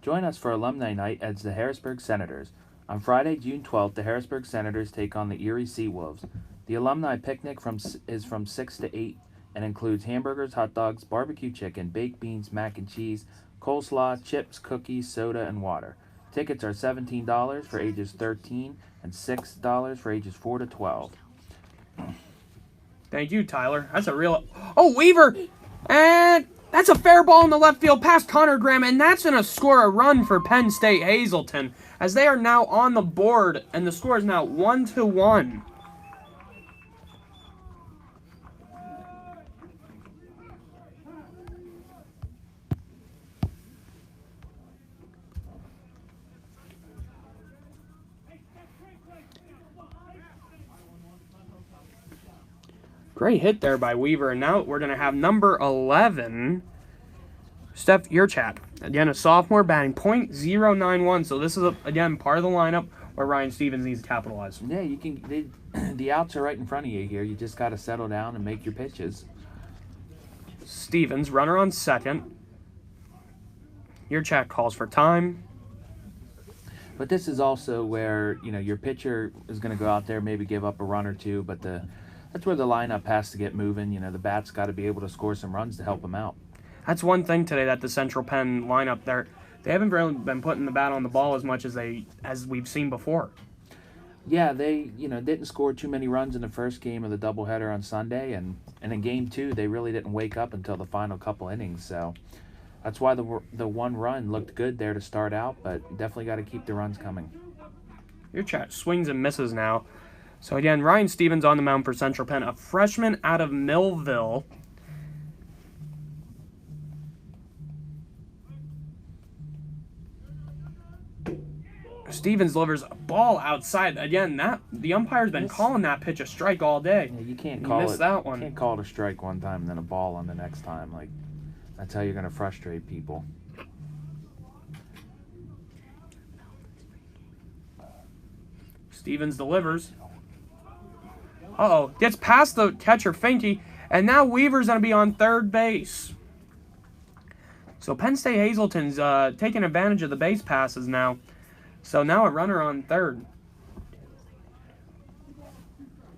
Join us for Alumni Night as the Harrisburg Senators, On Friday, June 12th, the Harrisburg Senators take on the Erie Seawolves. The alumni picnic is from 6 to 8 and includes hamburgers, hot dogs, barbecue chicken, baked beans, mac and cheese, coleslaw, chips, cookies, soda, and water. Tickets are $17 for ages 13 and $6 for ages 4 to 12. Thank you, Tyler. That's a real... Oh, Weaver! And that's a fair ball in the left field past Connor Graham, and that's going to score a run for Penn State Hazleton, as they are now on the board, and the score is now 1-1. Great hit there by Weaver, and now we're going to have number 11, Steph Yurchat. Again, a sophomore, batting .091, so this is, again, part of the lineup where Ryan Stevens needs to capitalize. Yeah, you can. The outs are right in front of you here. You just got to settle down and make your pitches. Stevens, runner on second. Yurchat calls for time. But this is also where, your pitcher is going to go out there, maybe give up a run or two, but that's where the lineup has to get moving. The bat's got to be able to score some runs to help them out. That's one thing today that the Central Penn lineup they haven't really been putting the bat on the ball as much as we've seen before. Yeah, they didn't score too many runs in the first game of the doubleheader on Sunday, and in game 2 they really didn't wake up until the final couple innings. So that's why the one run looked good there to start out, but definitely got to keep the runs coming. Yurchat swings and misses now. So again, Ryan Stevens on the mound for Central Penn, a freshman out of Millville. Stevens delivers a ball outside. Again, the umpire's been calling that pitch a strike all day. Yeah, you can't missed that one. You can't call it a strike one time and then a ball on the next time. Like, that's how you're going to frustrate people. Stevens delivers. Uh-oh, gets past the catcher, Finke, and now Weaver's going to be on third base. So Penn State Hazleton's taking advantage of the base passes now. So now a runner on third.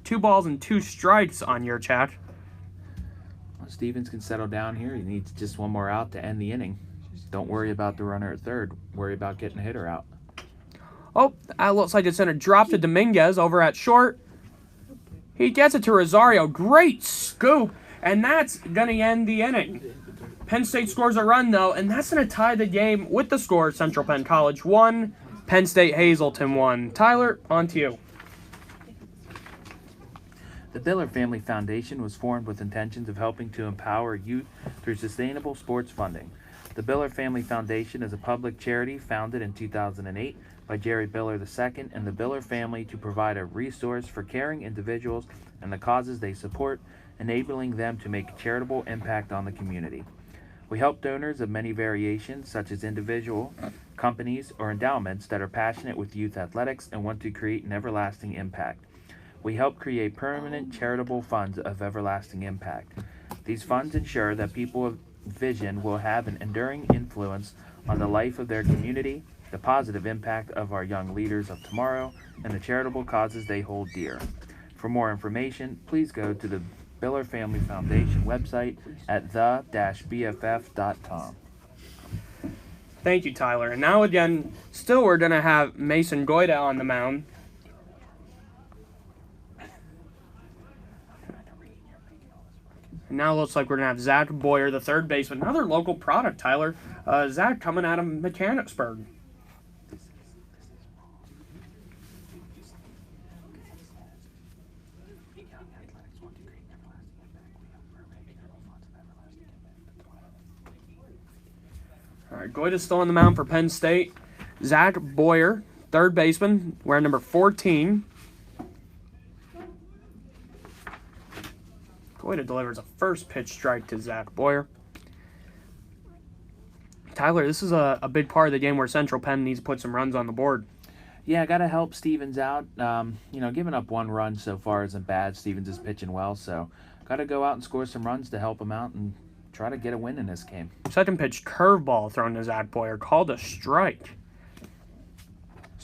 2 balls and 2 strikes on Yurchat. Well, Stevens can settle down here. He needs just one more out to end the inning. Don't worry about the runner at third. Worry about getting a hitter out. Oh, that looks like it's going to drop to Dominguez over at short. He gets it to Rosario. Great scoop. And that's going to end the inning. Penn State scores a run, though, and that's going to tie the game with the score. Central Penn College 1, Penn State Hazleton 1. Tyler, on to you. The Biller Family Foundation was formed with intentions of helping to empower youth through sustainable sports funding. The Biller Family Foundation is a public charity founded in 2008 by Jerry Biller II and the Biller family to provide a resource for caring individuals and the causes they support, enabling them to make a charitable impact on the community. We help donors of many variations, such as individual, companies, or endowments that are passionate with youth athletics and want to create an everlasting impact. We help create permanent charitable funds of everlasting impact. These funds ensure that people of vision will have an enduring influence on the life of their community, the positive impact of our young leaders of tomorrow, and the charitable causes they hold dear. For more information, please go to the Biller Family Foundation website at the-bff.com. Thank you, Tyler. And now again, still we're going to have Mason Goida on the mound. And now it looks like we're going to have Zach Boyer, the third baseman. Another local product, Tyler. Zach coming out of Mechanicsburg. All right, Goida's still on the mound for Penn State. Zach Boyer, third baseman, wearing number 14. Goida delivers a first pitch strike to Zach Boyer. Tyler, this is a big part of the game where Central Penn needs to put some runs on the board. Yeah, got to help Stevens out. Giving up one run so far isn't bad. Stevens is pitching well, so got to go out and score some runs to help him out and try to get a win in this game. Second pitch curveball thrown to Zach Boyer, called a strike.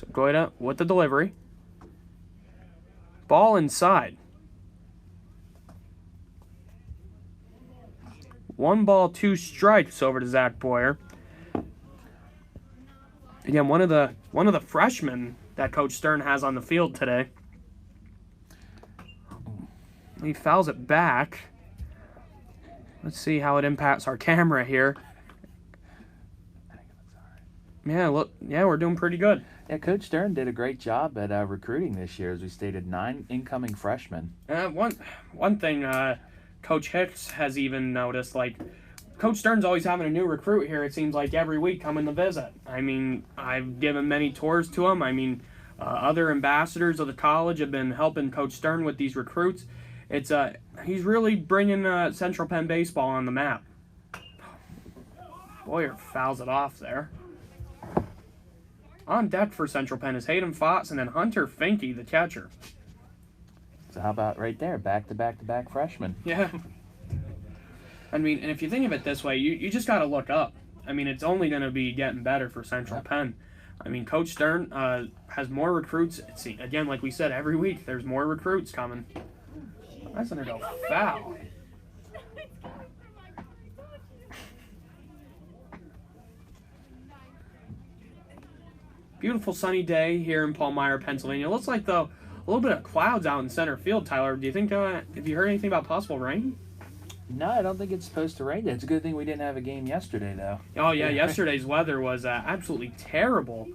So Goida with the delivery. Ball inside. 1 ball, 2 strikes over to Zach Boyer. Again, one of the freshmen that Coach Stern has on the field today. He fouls it back. Let's see how it impacts our camera here. Yeah, look, yeah, we're doing pretty good. Yeah, Coach Stern did a great job at recruiting this year, as we stated, 9 incoming freshmen. One thing Coach Hicks has even noticed, like, Coach Stern's always having a new recruit here, it seems like, every week coming to visit. I mean, I've given many tours to him. I mean, other ambassadors of the college have been helping Coach Stern with these recruits. He's really bringing Central Penn baseball on the map. Boyer fouls it off there. On deck for Central Penn is Hayden Fox and then Hunter Finke, the catcher. So how about right there, back-to-back-to-back freshmen? Yeah. I mean, and if you think of it this way, you just got to look up. I mean, it's only going to be getting better for Central Penn. I mean, Coach Stern has more recruits. See, again, like we said, every week there's more recruits coming. That's going to go foul. Beautiful sunny day here in Palmyra, Pennsylvania. Looks like, though, a little bit of clouds out in center field, Tyler. Do you think, have you heard anything about possible rain? No, I don't think it's supposed to rain. It's a good thing we didn't have a game yesterday, though. Oh, yeah, yesterday's weather was absolutely terrible.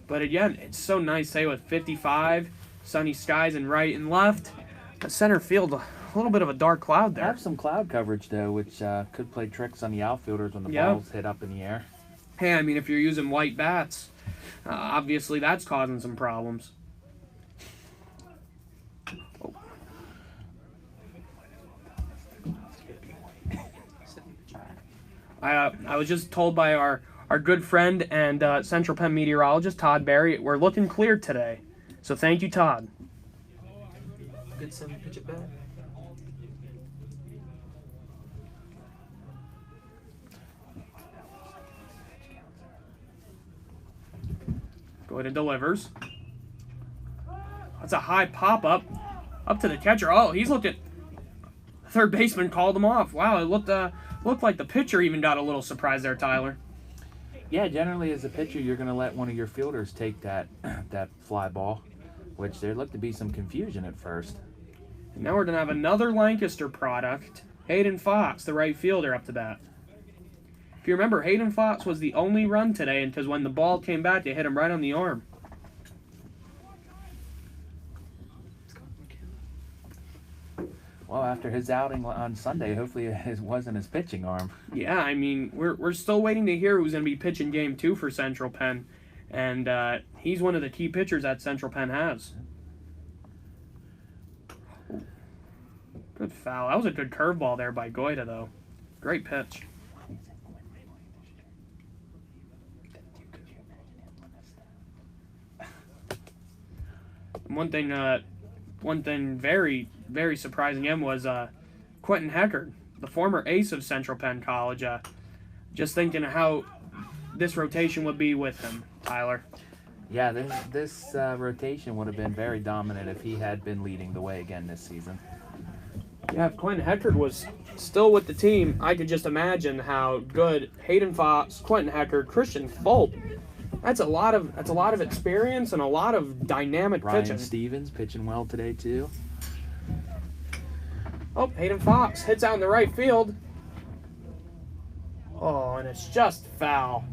But again, it's so nice, say, with 55, sunny skies in right and left. But center field, a little bit of a dark cloud there. Have some cloud coverage, though, which could play tricks on the outfielders when the balls hit up in the air. Hey, I mean, if you're using white bats, obviously that's causing some problems. Oh. I was just told by our good friend and Central Penn meteorologist, Todd Berry, we're looking clear today. So thank you, Todd. Good 7-pitch at bat. Goida delivers. That's a high pop-up. Up to the catcher. Oh, he's looked at... Third baseman called him off. Wow, it looked like the pitcher even got a little surprised there, Tyler. Yeah, generally as a pitcher, you're going to let one of your fielders take that fly ball, which there looked to be some confusion at first. And now we're going to have another Lancaster product. Hayden Fox, the right fielder, up to bat. If you remember, Hayden Fox was the only run today because when the ball came back, they hit him right on the arm. Well, after his outing on Sunday, hopefully it wasn't his pitching arm. Yeah, I mean, we're still waiting to hear who's going to be pitching Game 2 for Central Penn. And he's one of the key pitchers that Central Penn has. Good foul. That was a good curveball there by Goida, though. Great pitch. One thing very, very surprising him was Quentin Heckard, the former ace of Central Penn College. Just thinking how this rotation would be with him, Tyler. Yeah, this rotation would have been very dominant if he had been leading the way again this season. Yeah, if Quentin Heckard was still with the team, I could just imagine how good Hayden Fox, Quentin Heckard, Christian Fulp. That's a lot of experience and a lot of dynamic pitching. Ryan Stevens pitching well today too. Oh, Hayden Fox hits out in the right field. Oh, and it's just foul.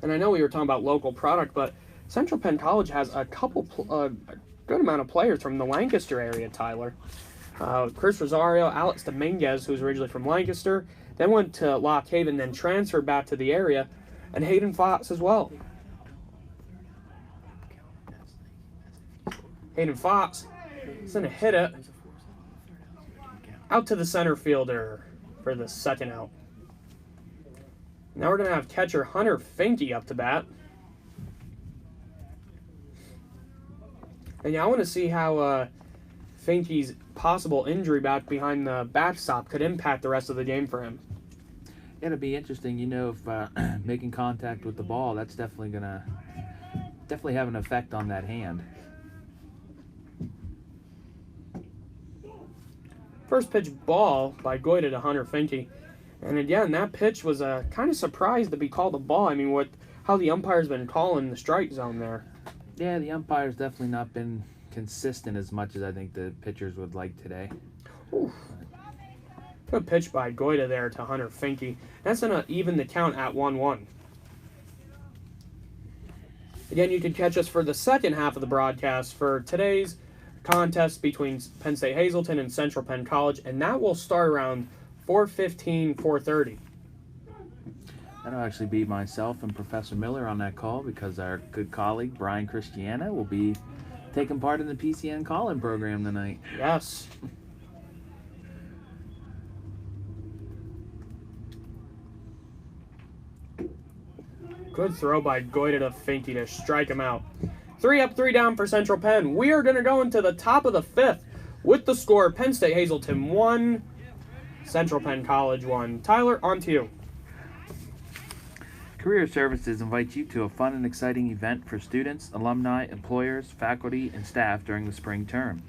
And I know we were talking about local product, but Central Penn College has a couple, good amount of players from the Lancaster area, Tyler. Chris Rosario, Alex Dominguez, who's originally from Lancaster, then went to Lock Haven, then transferred back to the area, and Hayden Fox as well. Hayden Fox is going to hit it out to the center fielder for the second out. Now we're going to have catcher Hunter Finke up to bat. And yeah, I want to see how Finke's possible injury back behind the backstop could impact the rest of the game for him. It'll be interesting, if making contact with the ball, that's definitely gonna have an effect on that hand. First pitch ball by Goita to Hunter Finke. And again, that pitch was a kind of surprised to be called a ball. I mean, how the umpire's been calling the strike zone there. Yeah, the umpire's definitely not been consistent as much as I think the pitchers would like today. Oof. Good pitch by Goita there to Hunter Finke. That's going to even the count at 1-1. Again, you can catch us for the second half of the broadcast for today's contest between Penn State Hazleton and Central Penn College, and that will start around 4:15, 4:30. That'll actually be myself and Professor Miller on that call because our good colleague Brian Christiana will be taking part in the PCN call-in program tonight. Yes. Good throw by Goita to Finke to strike him out. 3 up, 3 down for Central Penn. We are going to go into the top of the 5th with the score Penn State Hazleton 1, Central Penn College 1. Tyler, on to you. Career Services invites you to a fun and exciting event for students, alumni, employers, faculty, and staff during the spring term.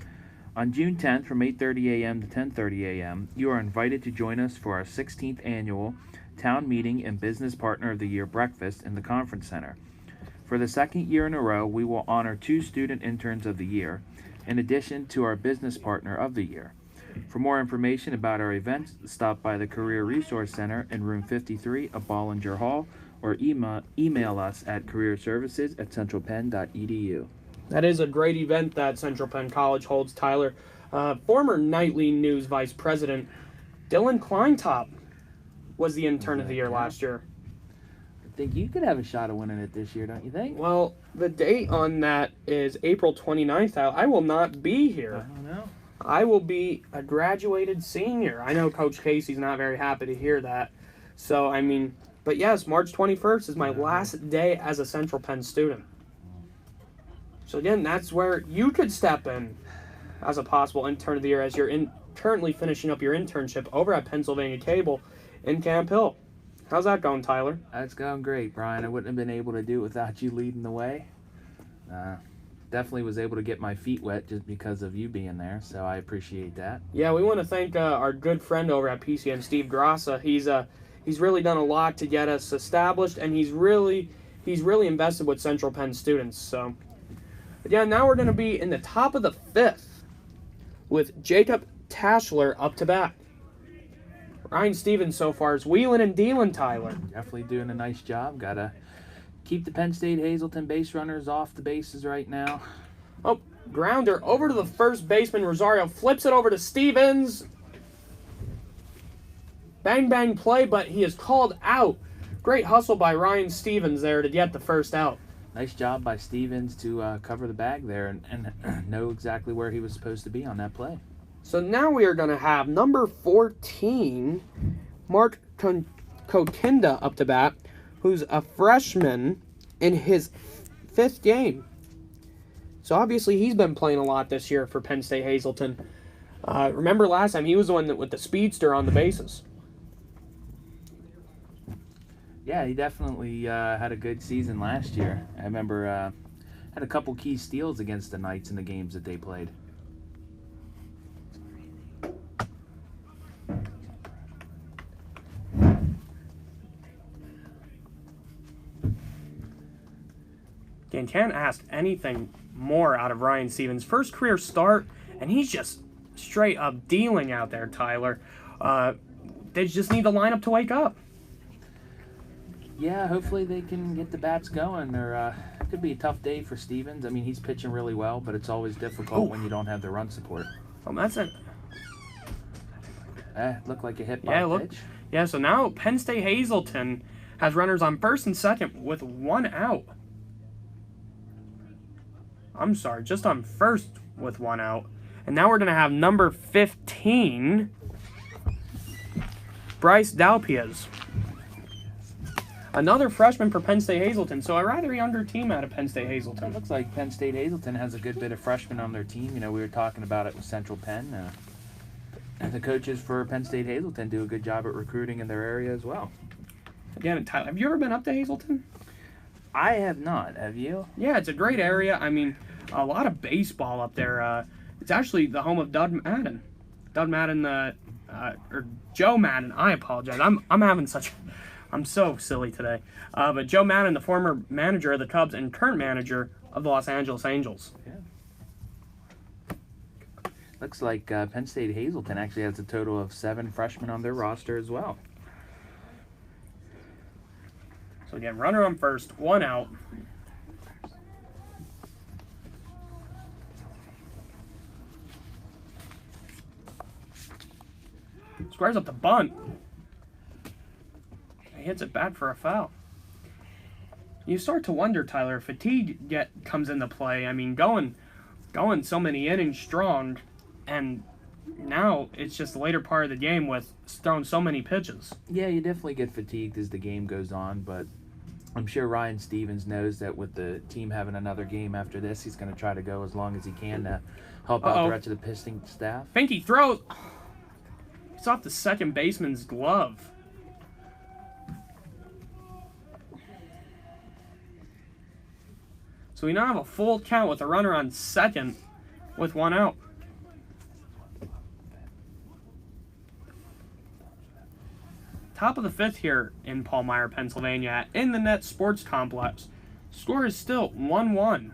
On June 10th from 8:30 a.m. to 10:30 a.m., you are invited to join us for our 16th annual Town Meeting and Business Partner of the Year breakfast in the Conference Center. For the second year in a row, we will honor 2 Student Interns of the Year, in addition to our Business Partner of the Year. For more information about our events, stop by the Career Resource Center in room 53 of Bollinger Hall or email us at careerservices@centralpenn.edu. That is a great event that Central Penn College holds, Tyler. Former Nightly News Vice President Dylan Kleintop was the Intern of the Year last year. I think you could have a shot of winning it this year, don't you think? Well, the date on that is April 29th. I will not be here. I don't know. I will be a graduated senior. I know Coach Casey's not very happy to hear that. So, I mean, but yes, March 21st is my last day as a Central Penn student. So again, that's where you could step in as a possible Intern of the Year as you're currently finishing up your internship over at Pennsylvania Cable in Camp Hill. How's that going, Tyler? That's going great, Brian. I wouldn't have been able to do it without you leading the way. Definitely was able to get my feet wet just because of you being there, so I appreciate that. Yeah, we want to thank our good friend over at PCN, Steve Grassa. He's really done a lot to get us established, and he's really invested with Central Penn students. So, yeah, now we're going to be in the top of the 5th with Jacob Tassler up to bat. Ryan Stevens so far is wheeling and dealing, Tyler. Definitely doing a nice job. Gotta keep the Penn State Hazleton base runners off the bases right now. Oh, grounder over to the first baseman. Rosario flips it over to Stevens. Bang, bang play, but he is called out. Great hustle by Ryan Stevens there to get the first out. Nice job by Stevens to cover the bag there and know exactly where he was supposed to be on that play. So now we are going to have number 14, Mark Kokinda up to bat, who's a freshman in his 5th game. So obviously he's been playing a lot this year for Penn State Hazleton. Remember last time he was the one with the speedster on the bases. Yeah, he definitely had a good season last year. I remember had a couple key steals against the Knights in the games that they played. Again, can't ask anything more out of Ryan Stevens. First career start, and he's just straight up dealing out there, Tyler. They just need the lineup to wake up. Yeah, hopefully they can get the bats going. Or it could be a tough day for Stevens. I mean, he's pitching really well, but it's always difficult when you don't have the run support. Oh, that's it. Looked like a hit by pitch. Yeah, so now Penn State Hazleton has runners on first and second with 1 out. I'm sorry, just on first with 1 out. And now we're going to have number 15, Bryce Dalpiaz. Another freshman for Penn State Hazleton, so a rather younger team out of Penn State It Hazleton. looks like Penn State Hazleton has a good bit of freshmen on their team. You know, we were talking about it with Central Penn. And the coaches for Penn State Hazleton do a good job at recruiting in their area as well. Again, Tyler, have you ever been up to Hazleton? I have not. Have you? Yeah, it's a great area. I mean, a lot of baseball up there. It's actually the home of Doug Madden. Doug Madden, or Joe Madden. I apologize. I'm so silly today. But Joe Madden, the former manager of the Cubs and current manager of the Los Angeles Angels. Yeah. Looks like Penn State Hazleton actually has a total of 7 freshmen on their roster as well. So again, runner on first, 1 out. Squares up the bunt. He hits it bad for a foul. You start to wonder, Tyler, if fatigue comes into play. I mean, going so many innings strong, and now it's just the later part of the game with throwing so many pitches. Yeah, you definitely get fatigued as the game goes on, but I'm sure Ryan Stevens knows that with the team having another game after this, he's going to try to go as long as he can to help out the rest of the pitching staff. Finke throws. It's off the second baseman's glove. So we now have a full count with a runner on second with 1 out. Top of the 5th here in Palmyra, Pennsylvania, in the Net Sports Complex. Score is still 1-1.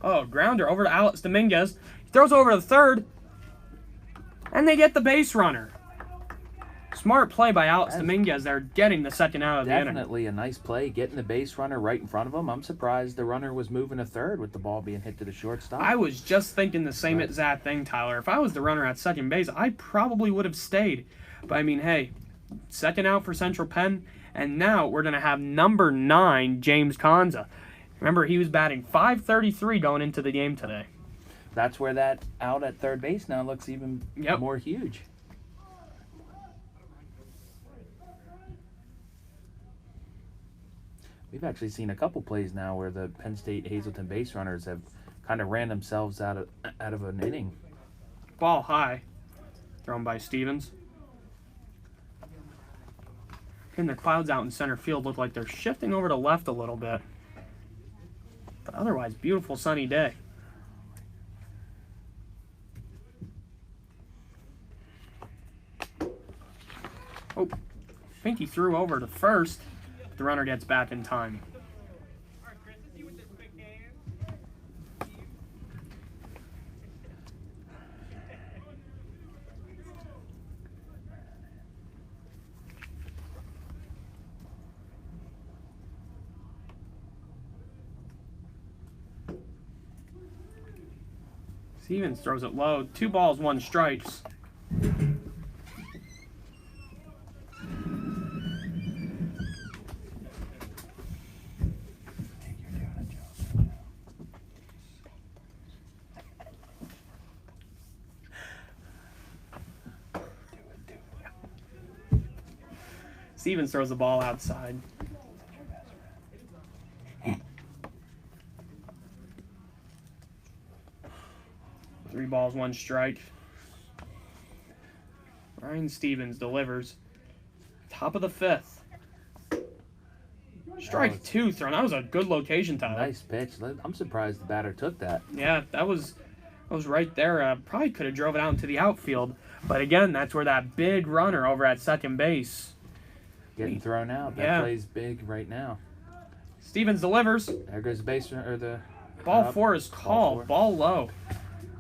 Oh, grounder over to Alex Dominguez. He throws over to third, and they get the base runner. Smart play by Alex Dominguez there, getting the second out of the inning. Definitely a nice play, getting the base runner right in front of him. I'm surprised the runner was moving to third with the ball being hit to the shortstop. I was just thinking the same exact thing, Tyler. If I was the runner at second base, I probably would have stayed. But I mean, hey, second out for Central Penn, and now we're going to have number 9, James Konza. Remember, he was batting .533 going into the game today. That's where that out at third base now looks even more huge. We've actually seen a couple plays now where the Penn State Hazleton base runners have kind of ran themselves out of an inning. Ball high, thrown by Stevens. And the clouds out in center field look like they're shifting over to left a little bit. But otherwise, beautiful sunny day. Oh, I think he threw over to first. The runner gets back in time. Stevens throws it low. 2 balls, 1 strikes. Stevens throws the ball outside. Three balls, 1 strike. Ryan Stevens delivers. Top of the 5th. Strike 2 thrown. That was a good location, Tyler. Nice pitch. I'm surprised the batter took that. Yeah, that was right there. Probably could have drove it out into the outfield. But again, that's where that big runner over at second base. Getting thrown out. That play's big right now. Stevens delivers. There goes the base or the ball 4 is called. Ball low.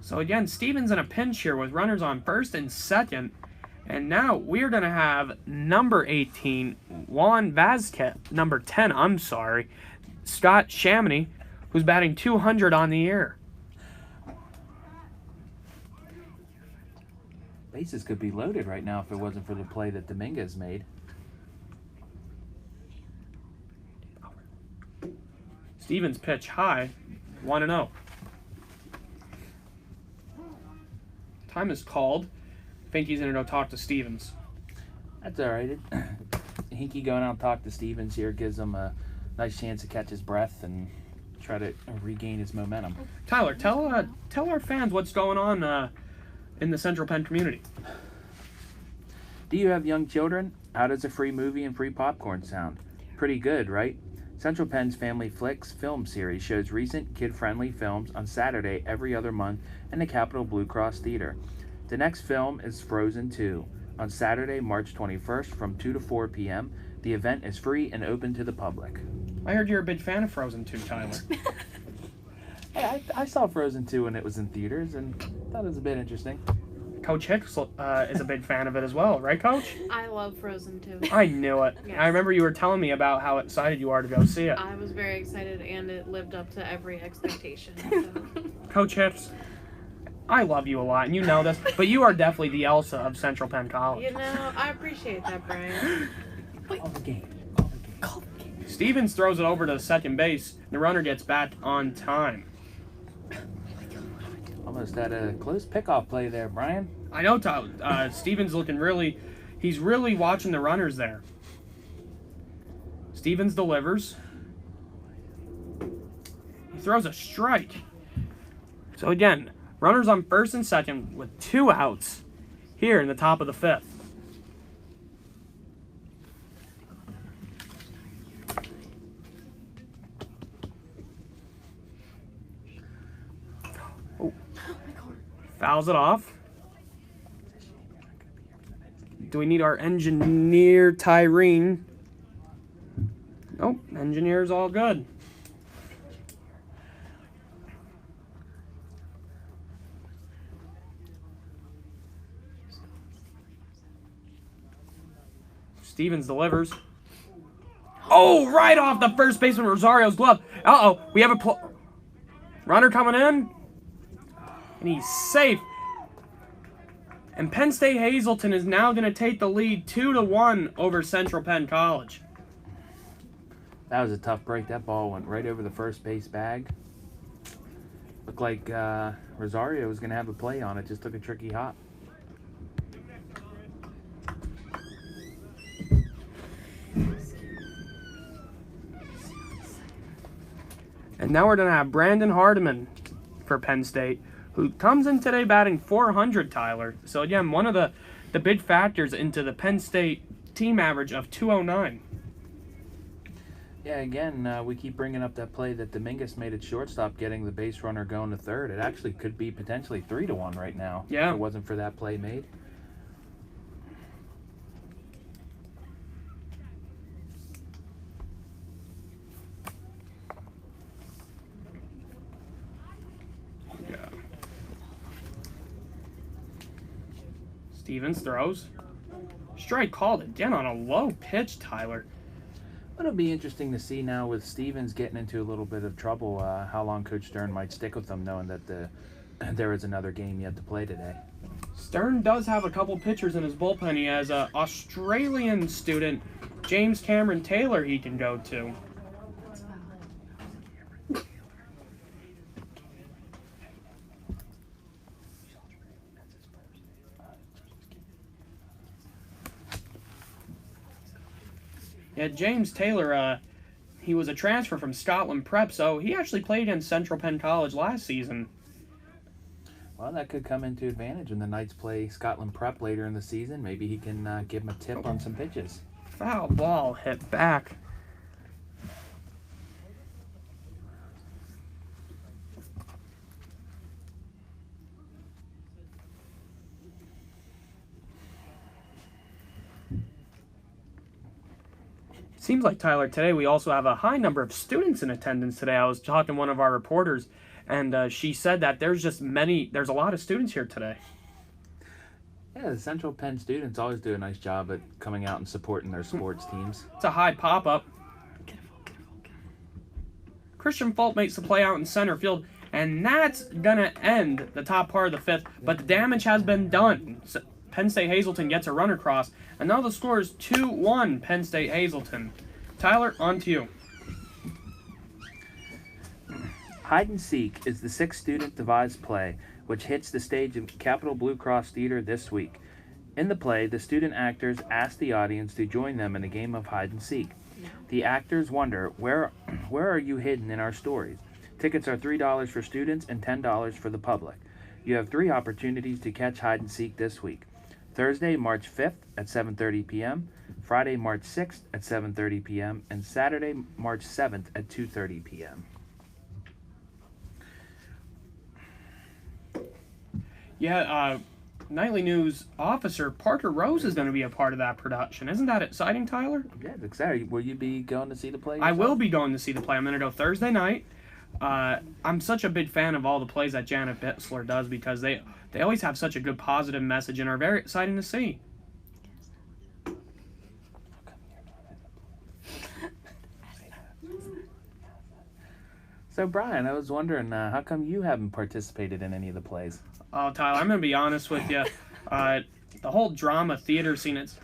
So again, Stevens in a pinch here with runners on first and second. And now we're going to have number 18, Juan Vazquez, number 10, I'm sorry, Scott Chamonix, who's batting .200 on the year. Bases could be loaded right now if it wasn't for the play that Dominguez made. Stevens pitch high, 1-0. time is called. I think he's going to go talk to Stevens. That's all right. Hinky going out and talk to Stevens here gives him a nice chance to catch his breath and try to regain his momentum. Tyler, tell our fans what's going on in the Central Penn community. Do you have young children? How does a free movie and free popcorn sound? Pretty good, right? Central Penn's Family Flicks film series shows recent kid-friendly films on Saturday every other month in the Capitol Blue Cross Theater. The next film is Frozen 2. On Saturday, March 21st from 2 to 4 p.m., the event is free and open to the public. I heard you're a big fan of Frozen 2, Tyler. Hey, I saw Frozen 2 when it was in theaters and thought it was a bit interesting. Coach Hicks is a big fan of it as well, right, Coach? I love Frozen 2. I knew it. Yes. I remember you were telling me about how excited you are to go see it. I was very excited, and it lived up to every expectation. So. Coach Hicks, I love you a lot, and you know this, but you are definitely the Elsa of Central Penn College. You know, I appreciate that, Brian. Call the game. Stevens throws it over to second base. The runner gets back on time. Almost had a close pickoff play there, Brian. I know, Stevens he's really watching the runners there. Stevens delivers. He throws a strike. So again, runners on first and second with 2 outs here in the top of the 5th. Oh. Fouls it off. Do we need our engineer, Tyreen? Nope, engineer's all good. Stevens delivers. Oh, right off the first baseman Rosario's glove. Uh-oh, we have a runner coming in. And he's safe. And Penn State Hazleton is now going to take the lead 2-1 over Central Penn College. That was a tough break. That ball went right over the first base bag. Looked like Rosario was going to have a play on it. Just took a tricky hop. And now we're going to have Brandon Hardiman for Penn State, who comes in today batting .400, Tyler. So again, one of the big factors into the Penn State team average of .209. Yeah, again, we keep bringing up that play that Dominguez made at shortstop, getting the base runner going to third. It actually could be potentially 3-1 right now. Yeah. If it wasn't for that play made. Stevens throws. Strike called again on a low pitch, Tyler. It'll be interesting to see now with Stevens getting into a little bit of trouble, how long Coach Stern might stick with them, knowing that there is another game yet to play today. Stern does have a couple pitchers in his bullpen. He has an Australian student, James Cameron Taylor, he can go to. Yeah, James Taylor, he was a transfer from Scotland Prep, so he actually played against Central Penn College last season. Well, that could come into advantage when the Knights play Scotland Prep later in the season. Maybe he can give him a tip on some pitches. Foul ball hit back. Seems like, Tyler, today we also have a high number of students in attendance today. I was talking to one of our reporters, and she said that there's a lot of students here today. Yeah, the Central Penn students always do a nice job at coming out and supporting their sports teams. It's a high pop-up. Christian Fulp makes the play out in center field, and that's going to end the top part of the 5th, but the damage has been done. So Penn State Hazleton gets a run across, and now the score is 2-1 Penn State Hazleton. Tyler, on to you. Hide and Seek is the 6th student devised play which hits the stage of Capitol Blue Cross Theater this week. In the play, the student actors ask the audience to join them in a game of hide and seek. The actors wonder, where are you hidden in our stories? Tickets are $3 for students and $10 for the public. You have 3 opportunities to catch hide and seek this week. Thursday, March 5th at 7:30 p.m., Friday, March 6th at 7:30 p.m., and Saturday, March 7th at 2:30 p.m. Yeah, Nightly News officer Parker Rose is going to be a part of that production. Isn't that exciting, Tyler? Yeah, it's exciting. Will you be going to see the play I yourself? will be going to see the play. I'm going to go Thursday night. I'm such a big fan of all the plays that Janet Bitzler does because they always have such a good positive message and are very exciting to see. So, Brian, I was wondering, how come you haven't participated in any of the plays? Oh, Tyler, I'm going to be honest with you. The whole drama theater scene is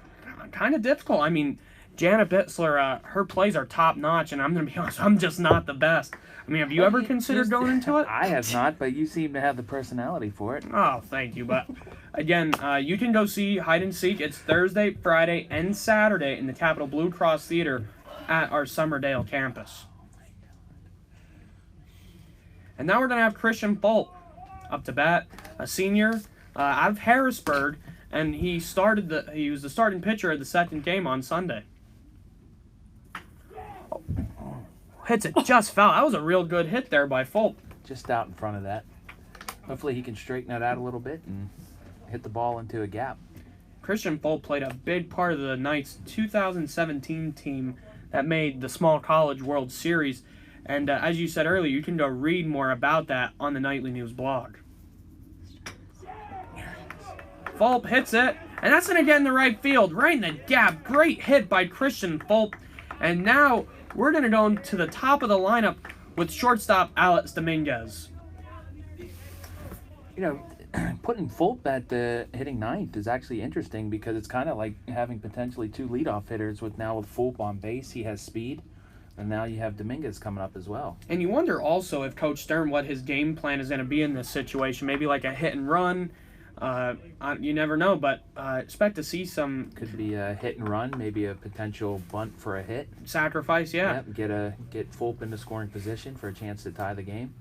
kind of difficult. I mean, Janet Bitzler, her plays are top-notch, and I'm going to be honest, I'm just not the best. I mean, have you ever considered going into it? I have not, but you seem to have the personality for it. Oh, thank you. But, again, you can go see Hide and Seek. It's Thursday, Friday, and Saturday in the Capitol Blue Cross Theater at our Summerdale campus. And now we're going to have Christian Folt up to bat, a senior out of Harrisburg, and he was the starting pitcher of the second game on Sunday. Hits it just foul. That was a real good hit there by Folt. Just out in front of that. Hopefully he can straighten it out a little bit and hit the ball into a gap. Christian Folt played a big part of the Knights' 2017 team that made the Small College World Series. And as you said earlier, you can go read more about that on the Nightly News blog. Folt hits it, and that's going to get in the right field, right in the gap. Great hit by Christian Folt. And now we're going to go to the top of the lineup with shortstop Alex Dominguez. You know, putting Folt at the hitting ninth is actually interesting because it's kind of like having potentially 2 leadoff hitters with Folt on base. He has speed. And now you have Dominguez coming up as well. And you wonder also if Coach Stern, what his game plan is going to be in this situation. Maybe like a hit and run. You never know, but expect to see some... Could be a hit and run, maybe a potential bunt for a hit. Sacrifice, yeah. Yep, get Folt into scoring position for a chance to tie the game.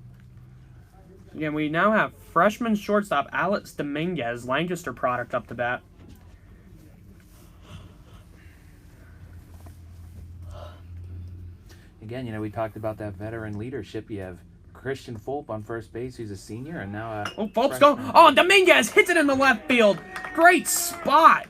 Again, we now have freshman shortstop Alex Dominguez, Lancaster product, up to bat. Again, we talked about that veteran leadership. You have Christian Folt on first base, who's a senior, and now Folt's going. Oh, Dominguez hits it in the left field. Great spot.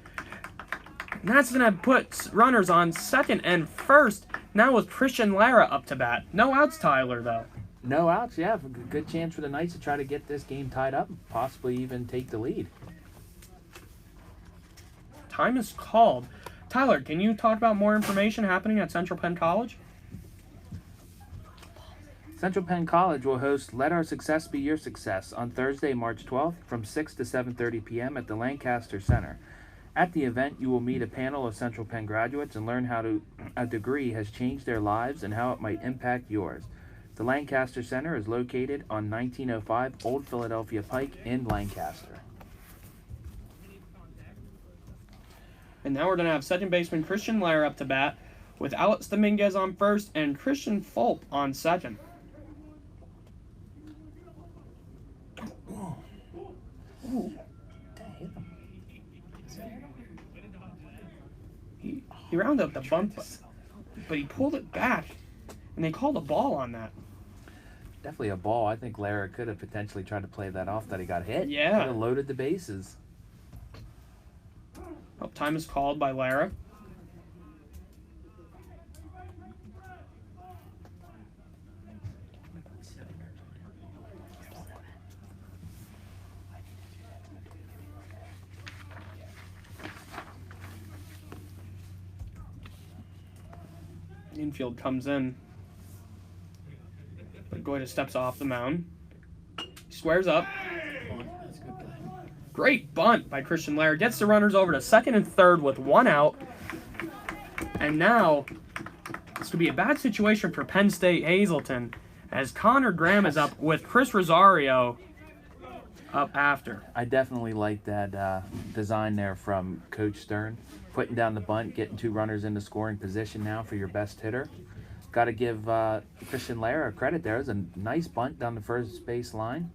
And that's going to put runners on second and first. Now with Christian Lara up to bat. No outs, Tyler, though. No outs, yeah. Good chance for the Knights to try to get this game tied up, possibly even take the lead. Time is called. Tyler, can you talk about more information happening at Central Penn College? Central Penn College will host Let Our Success Be Your Success on Thursday, March 12th from 6 to 7:30 p.m. at the Lancaster Center. At the event, you will meet a panel of Central Penn graduates and learn how a degree has changed their lives and how it might impact yours. The Lancaster Center is located on 1905 Old Philadelphia Pike in Lancaster. And now we're going to have second baseman Christian Lara up to bat with Alex Dominguez on first and Christian Folt on second. Ooh. He rounded up the bunt, but he pulled it back, and they called a ball on that. Definitely a ball. I think Lara could have potentially tried to play that off that he got hit. Yeah. Could have loaded the bases. Oh, time is called by Lara. Infield comes in. But Goyda steps off the mound. He squares up. Great bunt by Christian Lara. Gets the runners over to second and third with 1 out. And now, this could be a bad situation for Penn State Hazleton as Connor Graham is up with Chris Rosario. up after. I definitely like that design there from Coach Stern. Putting down the bunt, getting 2 runners into scoring position now for your best hitter. Got to give Christian Lara credit there. It was a nice bunt down the first base line.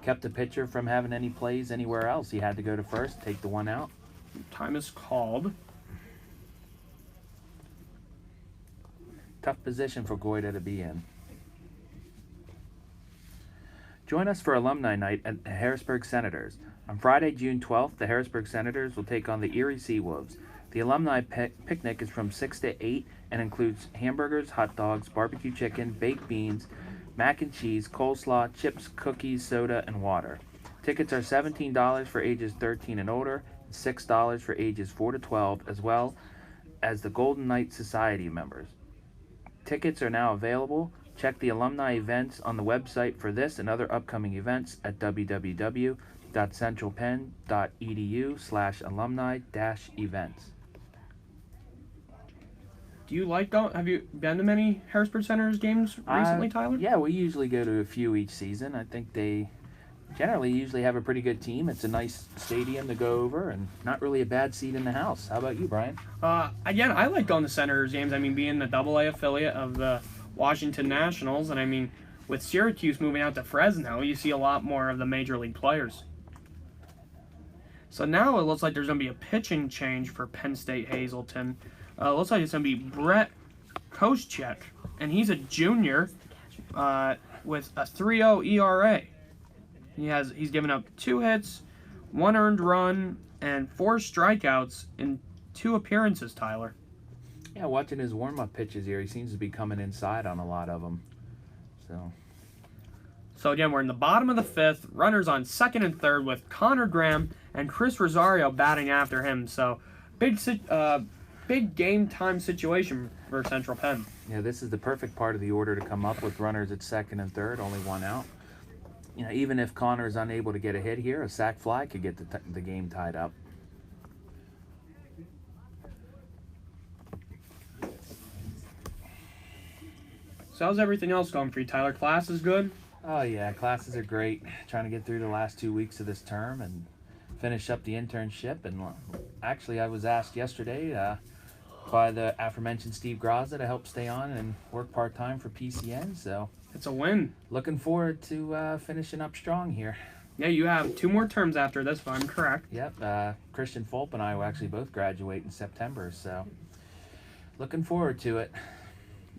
Kept the pitcher from having any plays anywhere else. He had to go to first, take the one out. Time is called. Tough position for Goyda to be in. Join us for Alumni Night at the Harrisburg Senators. On Friday, June 12th, the Harrisburg Senators will take on the Erie Seawolves. The alumni picnic is from 6 to 8 and includes hamburgers, hot dogs, barbecue chicken, baked beans, mac and cheese, coleslaw, chips, cookies, soda, and water. Tickets are $17 for ages 13 and older, and $6 for ages 4 to 12, as well as the Golden Knight Society members. Tickets are now available. Check the alumni events on the website for this and other upcoming events at www.centralpenn.edu/alumni-events. Do you like going? Have you been to many Harrisburg Senators games recently, Tyler? Yeah, we usually go to a few each season. I think they generally usually have a pretty good team. It's a nice stadium to go over and not really a bad seat in the house. How about you, Brian? Again, I like going to Senators games. I mean, being the AA affiliate of the Washington Nationals, and I mean, with Syracuse moving out to Fresno, you see a lot more of the major league players. So now it looks like there's going to be a pitching change for Penn State Hazleton. Looks like it's going to be Brett Koscheck, and he's a junior with a 3.0 ERA. He's given up 2 hits, 1 earned run, and 4 strikeouts in 2 appearances, Tyler. Yeah, watching his warm-up pitches here, he seems to be coming inside on a lot of them. So again, we're in the bottom of the 5th. Runners on 2nd and 3rd with Connor Graham and Chris Rosario batting after him. So big game time situation for Central Penn. Yeah, this is the perfect part of the order to come up with runners at 2nd and 3rd, only 1 out. You know, even if Connor is unable to get a hit here, a sac fly could get the game tied up. So how's everything else going for you, Tyler? Class is good? Oh yeah, classes are great. Trying to get through the last 2 weeks of this term and finish up the internship. And actually, I was asked yesterday by the aforementioned Steve Graza to help stay on and work part-time for PCN. So It's a win. looking forward to finishing up strong here. Yeah, you have 2 more terms after this, if I'm correct. Yep, Christian Fulp and I will actually both graduate in September. So looking forward to it.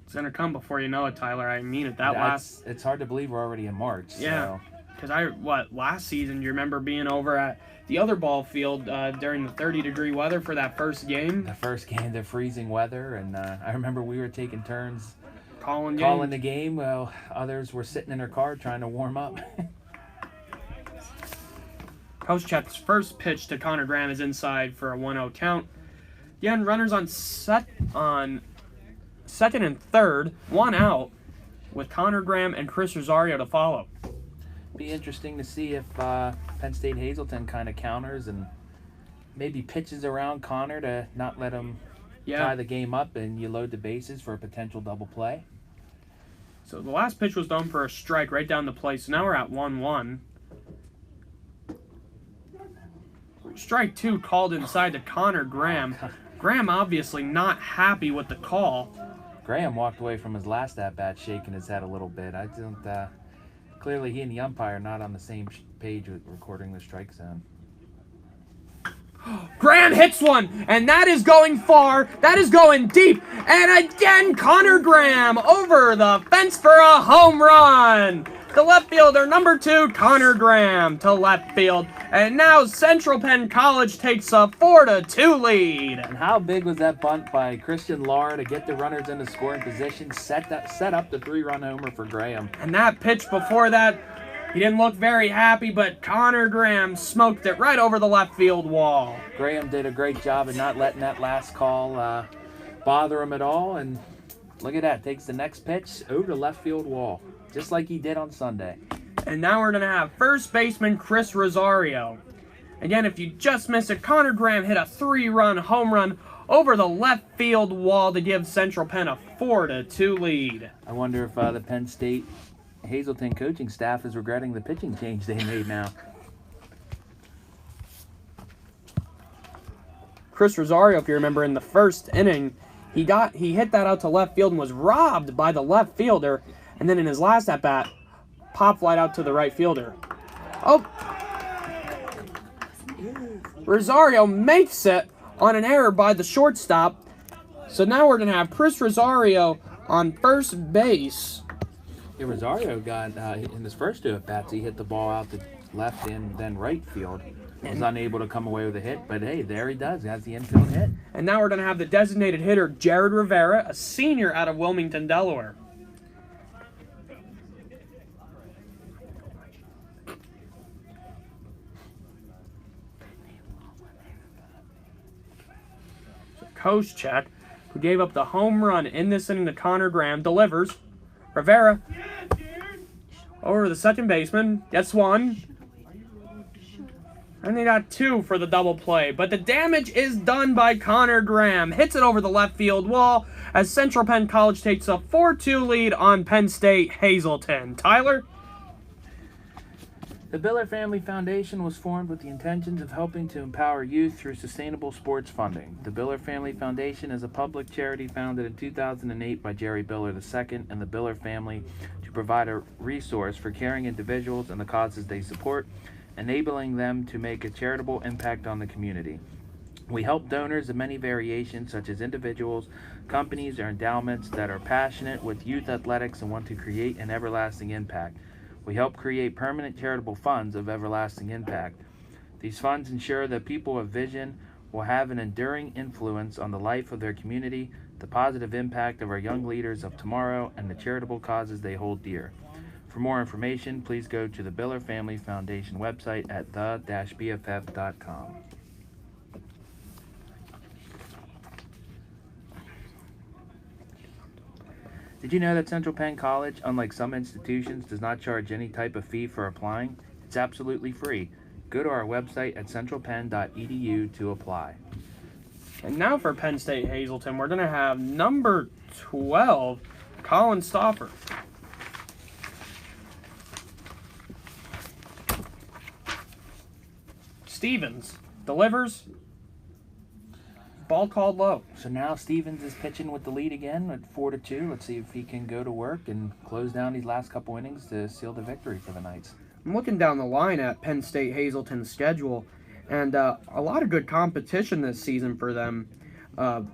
It's going to come before you know it, Tyler. I mean it. It's hard to believe we're already in March. Yeah. So. Because last season, do you remember being over at the other ball field during the 30-degree weather for that first game? The first game, the freezing weather, and I remember we were taking turns calling the game while others were sitting in their car trying to warm up. Koscheck's first pitch to Connor Graham is inside for a 1-0 count. Again, runners on 2nd and 3rd, 1 out, with Connor Graham and Chris Rosario to follow. Be interesting to see if Penn State Hazleton kind of counters and maybe pitches around Connor to not let him tie the game up, and you load the bases for a potential double play. So the last pitch was done for a strike right down the plate, so now we're at 1-1. Strike 2 called inside to Connor Graham. Graham obviously not happy with the call. Graham walked away from his last at-bat shaking his head a little bit. I don't... Clearly, he and the umpire are not on the same page with recording the strike zone. Graham hits one, and that is going far. That is going deep. And again, Connor Graham over the fence for a home run. The left fielder, number 2, Connor Graham to left field. And now Central Penn College takes a 4-2 lead. And how big was that bunt by Christian Lara to get the runners into scoring position, set up the 3-run homer for Graham. And that pitch before that, he didn't look very happy, but Connor Graham smoked it right over the left field wall. Graham did a great job of not letting that last call bother him at all. And look at that, takes the next pitch over the left field wall, just like he did on Sunday. And now we're going to have first baseman Chris Rosario. Again, if you just missed it, Connor Graham hit a 3-run home run over the left field wall to give Central Penn a 4-2 lead. I wonder if the Penn State Hazleton coaching staff is regretting the pitching change they made now. Chris Rosario, if you remember, in the first inning, he hit that out to left field and was robbed by the left fielder. And then in his last at-bat, pop flight out to the right fielder. Oh! Rosario makes it on an error by the shortstop. So now we're going to have Chris Rosario on first base. Yeah, Rosario got, in his first 2 at-bats, he hit the ball out to left and then right field. Was unable to come away with a hit, but hey, there he does. He has the infield hit. And now we're going to have the designated hitter, Jared Rivera, a senior out of Wilmington, Delaware. So Koscheck, who gave up the home run in this inning to Connor Graham, delivers. Rivera over the second baseman, gets one. And they got 2 for the double play. But the damage is done by Connor Graham. Hits it over the left field wall as Central Penn College takes a 4-2 lead on Penn State Hazleton. Tyler? The Biller Family Foundation was formed with the intentions of helping to empower youth through sustainable sports funding. The Biller Family Foundation is a public charity founded in 2008 by Jerry Biller II and the Biller family to provide a resource for caring individuals and the causes they support, enabling them to make a charitable impact on the community. We help donors of many variations, such as individuals, companies, or endowments that are passionate with youth athletics and want to create an everlasting impact. We help create permanent charitable funds of everlasting impact. These funds ensure that people with vision will have an enduring influence on the life of their community, the positive impact of our young leaders of tomorrow, and the charitable causes they hold dear. For more information, please go to the Biller Family Foundation website at the-bff.com. Did you know that Central Penn College, unlike some institutions, does not charge any type of fee for applying? It's absolutely free. Go to our website at centralpenn.edu to apply. And now for Penn State Hazleton, we're going to have number 12, Colin Stauffer. Stevens delivers. Ball called low. So now Stevens is pitching with the lead again at 4-2. Let's see if he can go to work and close down these last couple innings to seal the victory for the Knights. I'm looking down the line at Penn State Hazleton's schedule, and a lot of good competition this season for them.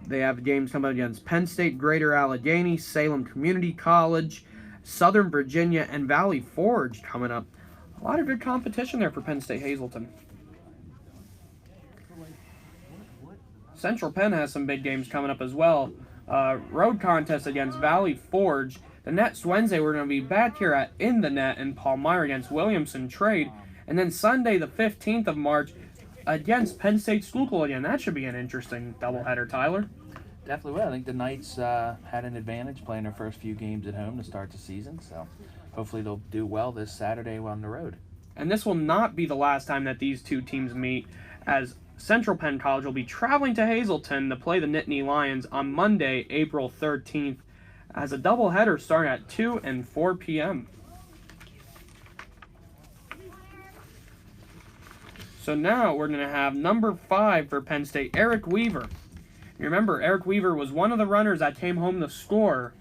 They have games coming against Penn State, Greater Allegheny, Salem Community College, Southern Virginia, and Valley Forge coming up. A lot of good competition there for Penn State Hazleton. Central Penn has some big games coming up as well. Road contest against Valley Forge. The next Wednesday, we're going to be back here at In the Net in Palmyra against Williamson Trade. And then Sunday, the 15th of March, against Penn State Schuylkill again. That should be an interesting doubleheader, Tyler. Definitely will. I think the Knights had an advantage playing their first few games at home to start the season. So hopefully they'll do well this Saturday on the road. And this will not be the last time that these two teams meet, as Central Penn College will be traveling to Hazleton to play the Nittany Lions on Monday, April 13th, as a doubleheader starting at 2 and 4 p.m. So now we're going to have number 5 for Penn State, Erick Weaver. You remember, Erick Weaver was one of the runners that came home to score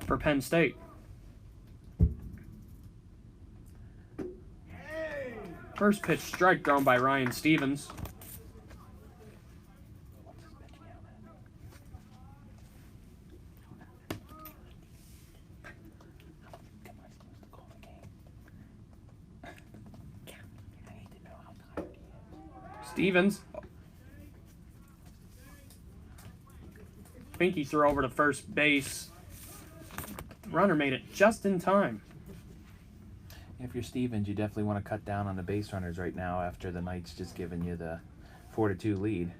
for Penn State. First pitch strike thrown by Ryan Stevens. Stevens. Finky threw over to first base. The runner made it just in time. If you're Stevens, you definitely want to cut down on the base runners right now after the Knights just giving you the 4-2 lead.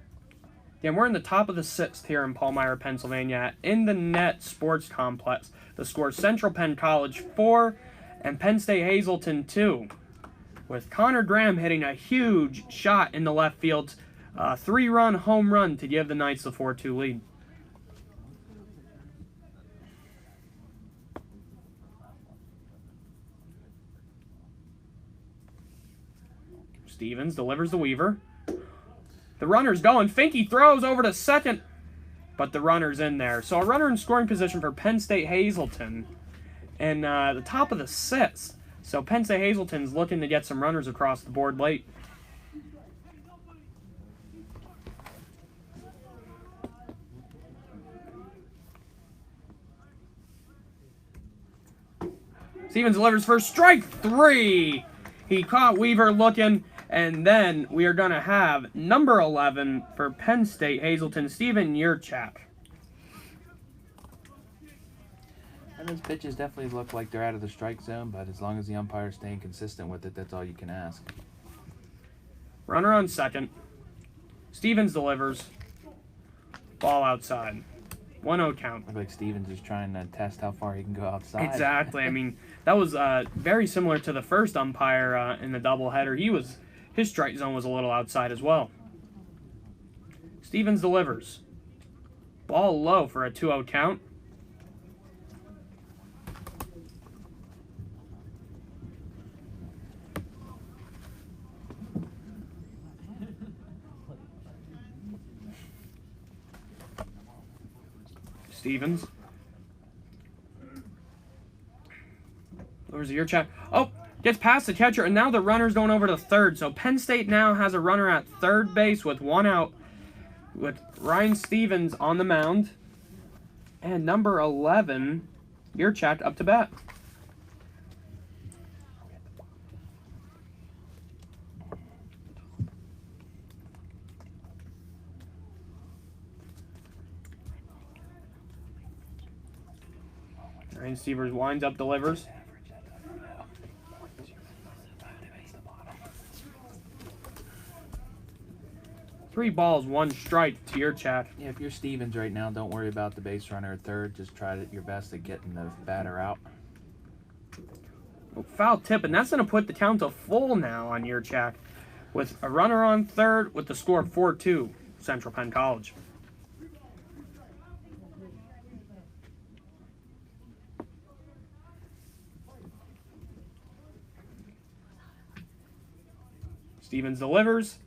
Yeah, we're in the top of the 6th here in Palmyra, Pennsylvania at In the Net Sports Complex. The score Central Penn College 4 and Penn State Hazleton 2. With Connor Graham hitting a huge shot in the left field, 3-run home run to give the Knights the 4-2 lead. Stevens delivers the Weaver. The runner's going. Finke throws over to second, but the runner's in there. So a runner in scoring position for Penn State Hazleton in the top of the 6th. So Penn State Hazleton's looking to get some runners across the board late. Stevens delivers for strike 3. He caught Weaver looking, and then we are going to have number 11 for Penn State Hazleton, Steven Yurchak. And those pitches definitely look like they're out of the strike zone, but as long as the umpire's staying consistent with it, that's all you can ask. Runner on second. Stevens delivers. Ball outside. 1-0 count. Look like Stevens is trying to test how far he can go outside. Exactly. I mean, that was very similar to the first umpire in the doubleheader. His strike zone was a little outside as well. Stevens delivers. Ball low for a 2-0 count. Stevens. Where's your check? Oh, gets past the catcher, and now the runner's going over to third. So Penn State now has a runner at third base with 1 out, with Ryan Stevens on the mound, and number 11, Yurchak, up to bat. Ryan Stevens winds up, delivers. Three balls, 1 strike to Yurchak. Yeah, if you're Stevens right now, don't worry about the base runner at third. Just try your best at getting the batter out. Foul tip, and that's going to put the count to full now on Yurchak with a runner on third with the score of 4-2, Central Penn College. Stevens delivers.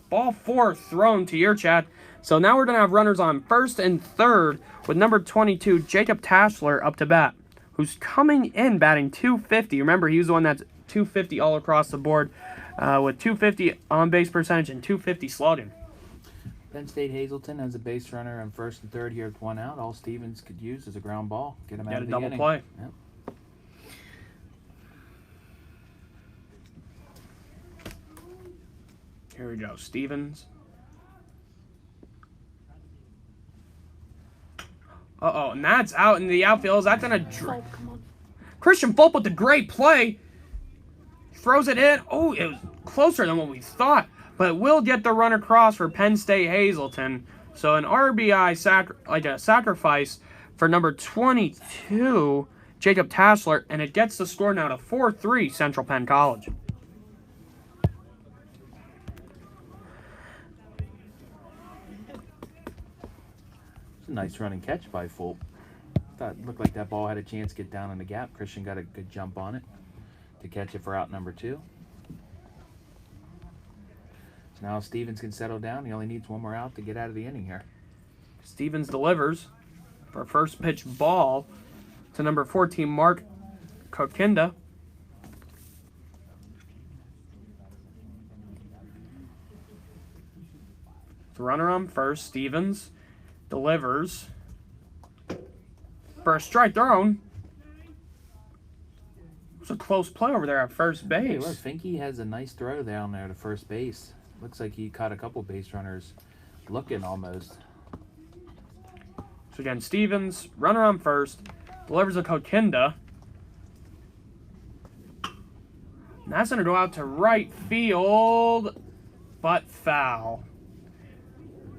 Ball 4 thrown to Yurchak. So now we're going to have runners on first and third with number 22, Jacob Tassler, up to bat, who's coming in batting .250. Remember, he was the one that's .250 all across the board with .250 on-base percentage and .250 slugging. Penn State Hazleton has a base runner on first and third here with 1 out. All Stevens could use is a ground ball. Get him out of the inning. Double play. Yep. Here we go, Stevens. Uh-oh, and that's out in the outfield. Is that going to... Come on. Christian Fulp with the great play. Throws it in. Oh, it was closer than what we thought. But it will get the run across for Penn State Hazleton. So an RBI sacrifice for number 22, Jacob Tassler. And it gets the score now to 4-3, Central Penn College. Nice running catch by Fulp. Looked like that ball had a chance to get down in the gap. Christian got a good jump on it to catch it for out number 2. So now Stevens can settle down. He only needs 1 more out to get out of the inning here. Stevens delivers for first pitch ball to number 14, Mark Kokinda. The runner on first, Stevens delivers for a strike thrown. It was a close play over there at first base. Hey, look, Finke has a nice throw down there to first base. Looks like he caught a couple base runners looking almost. So again, Stevens, runner on first, delivers a Kokinda. And that's going to go out to right field, but foul.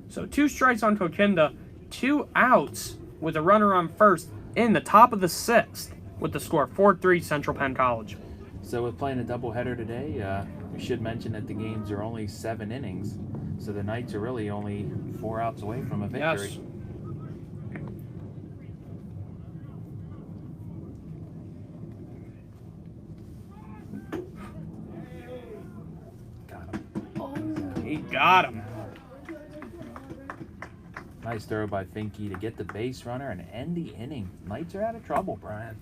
So 2 strikes on Kokinda, 2 outs with a runner on first in the top of the 6th with the score 4-3 Central Penn College. So with playing a doubleheader today, we should mention that the games are only 7 innings. So the Knights are really only 4 outs away from a victory. Yes. He got him. Nice throw by Finke to get the base runner and end the inning. Knights are out of trouble, Brian.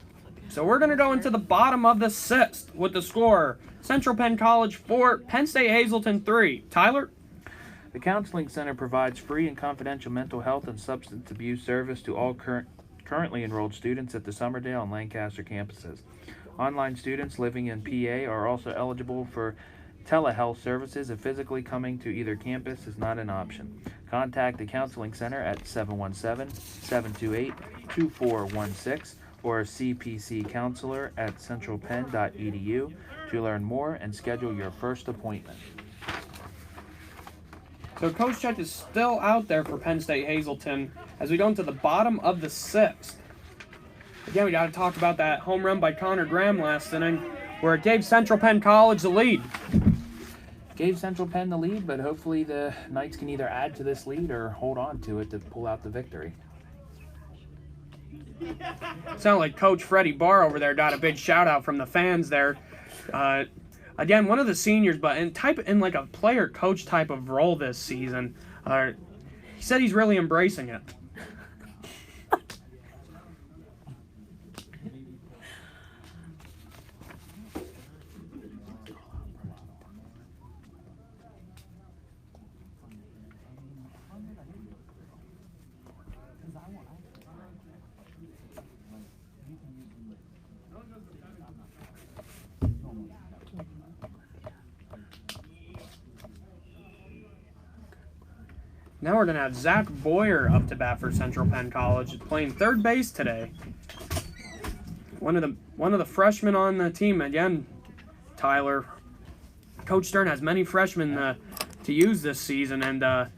So we're going to go into the bottom of the 6th with the score. Central Penn College 4, Penn State Hazleton 3. Tyler? The Counseling Center provides free and confidential mental health and substance abuse service to all currently enrolled students at the Somerdale and Lancaster campuses. Online students living in PA are also eligible for telehealth services if physically coming to either campus is not an option. Contact the Counseling Center at 717-728-2416 or CPC Counselor at centralpenn.edu to learn more and schedule your first appointment. So Coach Check is still out there for Penn State Hazleton as we go into the bottom of the 6th. Again, we got to talk about that home run by Connor Graham last inning where it gave Central Penn College the lead. Gave Central Penn the lead, but hopefully the Knights can either add to this lead or hold on to it to pull out the victory. Sound like Coach Freddie Barr over there got a big shout out from the fans there. Again, one of the seniors, but in like a player coach type of role this season. He said he's really embracing it. Now we're going to have Zach Boyer up to bat for Central Penn College, playing third base today. One of the freshmen on the team, again, Tyler. Coach Stern has many freshmen to use this season, and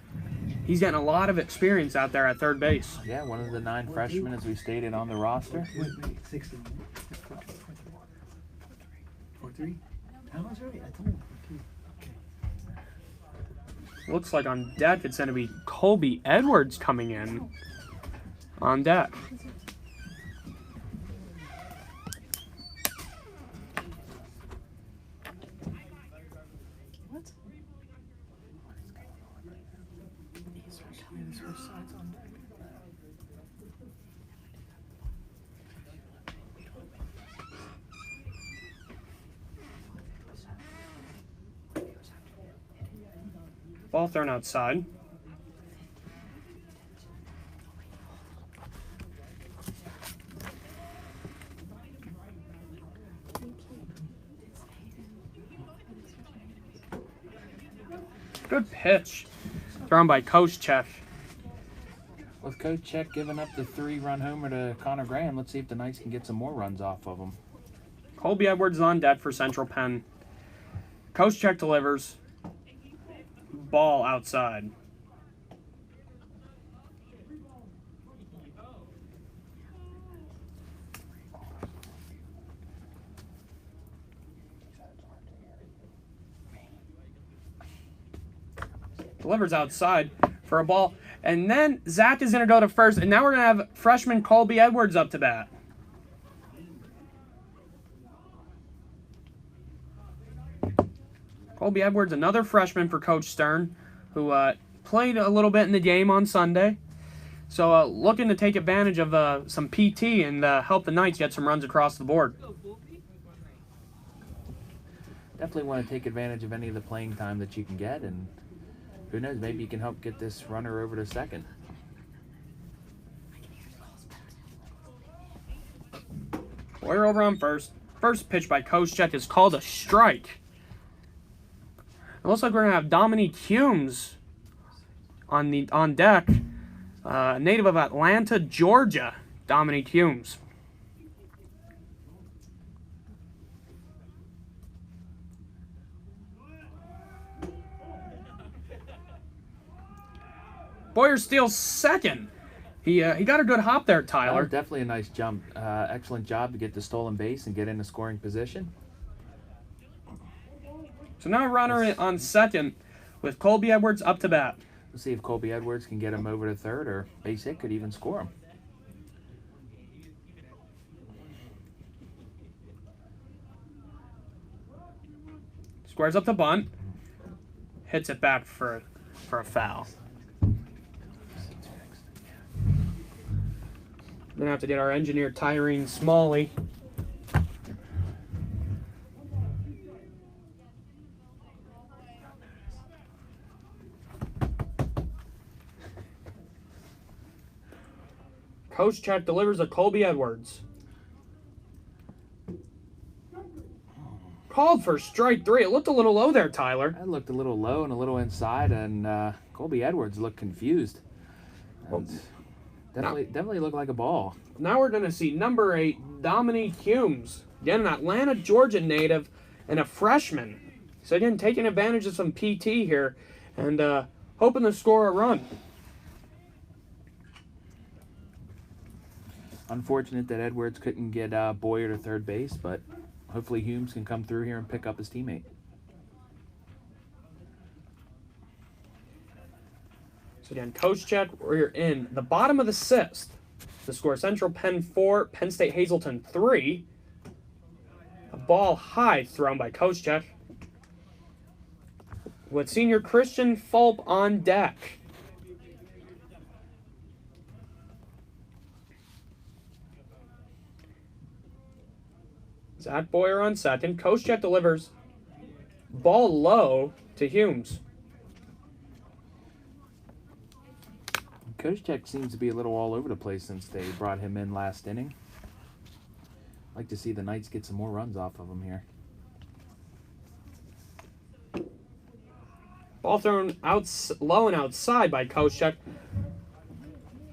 he's getting a lot of experience out there at third base. Yeah, one of the 9 freshmen, as we stated on the roster. Wait, 16. 4-3. How much right? I told him. Looks like on deck it's going to be Colby Edwards coming in on deck. What? Ball thrown outside. Good pitch. Thrown by Coach Check. With Coach Check giving up the 3-run homer to Connor Graham, let's see if the Knights can get some more runs off of him. Colby Edwards is on deck for Central Penn. Coach Check delivers. Ball outside. Delivers outside for a ball. And then Zach is going to go to first. And now we're going to have freshman Colby Edwards up to bat. Colby Edwards, another freshman for Coach Stern, who played a little bit in the game on Sunday. So looking to take advantage of some PT and help the Knights get some runs across the board. Definitely want to take advantage of any of the playing time that you can get, and who knows, maybe you can help get this runner over to second. Boyer over on first. First pitch by Coach Check is called a strike. It looks like we're going to have Dominique Humes on deck. Native of Atlanta, Georgia, Dominique Humes. Boyer steals second. He got a good hop there, Tyler. Definitely a nice jump. Excellent job to get the stolen base and get in a scoring position. So now a runner on second with Colby Edwards up to bat. Let's see if Colby Edwards can get him over to third, or base hit could even score him. Squares up the bunt. hits it back for a foul. We're gonna have to get our engineer Tyreen Smalley. Coach check delivers to Colby Edwards. Called for strike 3. It looked a little low there, Tyler. That looked a little low and a little inside, and Colby Edwards looked confused. And definitely looked like a ball. Now we're going to see number 8, Dominique Humes. Again, an Atlanta, Georgia native and a freshman. So again, taking advantage of some PT here and hoping to score a run. Unfortunate that Edwards couldn't get Boyer to third base, but hopefully Humes can come through here and pick up his teammate. So again, coach check. We're in the bottom of the 6th. The score: Central Penn 4, Penn State Hazleton 3. A ball high thrown by coach check. With senior Christian Fulp on deck. Zach Boyer on second. Coach check delivers. Ball low to Humes. Coach check seems to be a little all over the place since they brought him in last inning. I'd like to see the Knights get some more runs off of him here. Ball thrown out low and outside by coach check.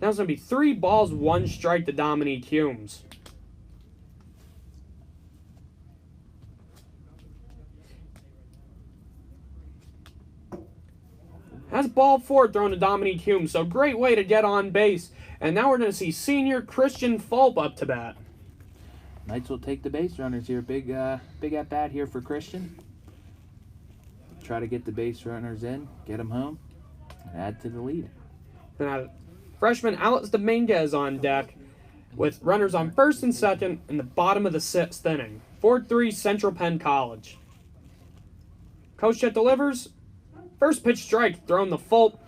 Now it's going to be 3 balls, 1 strike to Dominique Humes. That's ball 4 thrown to Dominique Humes. So great way to get on base. And now we're going to see senior Christian Fulp up to bat. Knights will take the base runners here. Big at bat here for Christian. Try to get the base runners in, get them home, and add to the lead. Now, freshman Alex Dominguez on deck with runners on first and second in the bottom of the 6th inning. 4-3 Central Penn College. Coach Chet delivers. First pitch strike thrown to Fulp.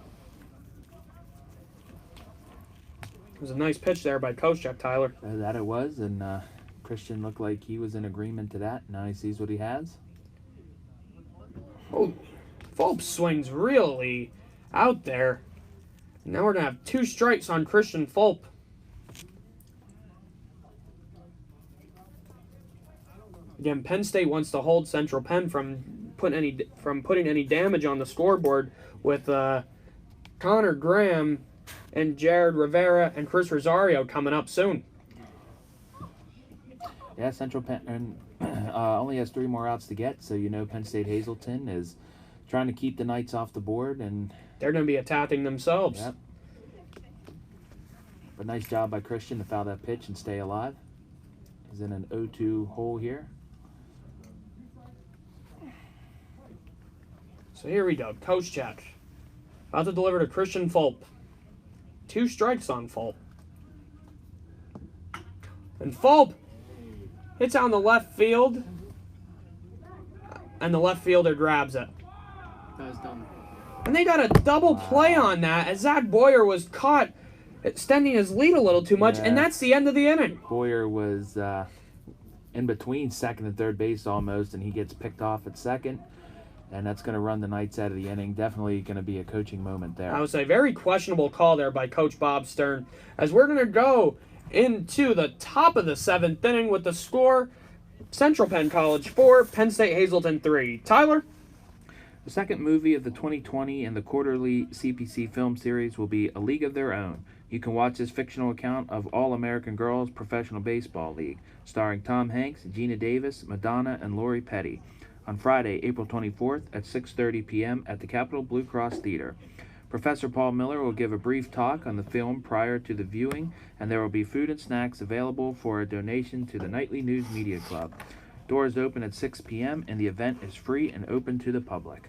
It was a nice pitch there by Coach Chet, Tyler. That it was, and Christian looked like he was in agreement to that. Now he sees what he has. Oh, Fulp swings really out there. Now we're going to have 2 strikes on Christian Fulp. Again, Penn State wants to hold Central Penn from putting any damage on the scoreboard with Connor Graham and Jared Rivera and Chris Rosario coming up soon. Yeah, Central Penn only has 3 more outs to get, so Penn State Hazleton is trying to keep the Knights off the board, and they're going to be attacking themselves. Yep. But nice job by Christian to foul that pitch and stay alive. He's in an 0-2 hole here. So here we go. Coach check. About to deliver to Christian Fulp. 2 strikes on Fulp. And Fulp hits out in the left field. And the left fielder grabs it. That was dumb. And they got a double play on that as Zach Boyer was caught extending his lead a little too much. Yeah. And that's the end of the inning. Boyer was in between second and third base almost, and he gets picked off at second. And that's going to run the Knights out of the inning. Definitely going to be a coaching moment there. I would say very questionable call there by Coach Bob Stern. As we're going to go into the top of the 7th inning with the score, Central Penn College 4, Penn State Hazleton 3. Tyler? The second movie of the 2020 and the quarterly CPC film series will be A League of Their Own. You can watch this fictional account of All-American Girls Professional Baseball League, starring Tom Hanks, Gina Davis, Madonna, and Lori Petty, on Friday, April 24th at 6:30 p.m. at the Capitol Blue Cross Theater. Professor Paul Miller will give a brief talk on the film prior to the viewing, and there will be food and snacks available for a donation to the Nightly News Media Club. Doors open at 6 p.m., and the event is free and open to the public.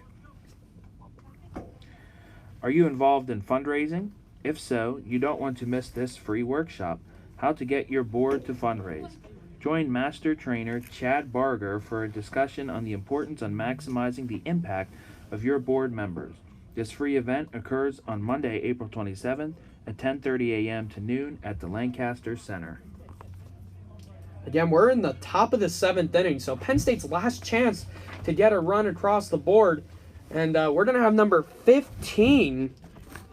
Are you involved in fundraising? If so, you don't want to miss this free workshop, How to Get Your Board to Fundraise. Join Master Trainer Chad Barger for a discussion on the importance on maximizing the impact of your board members. This free event occurs on Monday, April 27th at 10:30 a.m. to noon at the Lancaster Center. Again, we're in the top of the 7th inning, so Penn State's last chance to get a run across the board. And we're going to have number 15,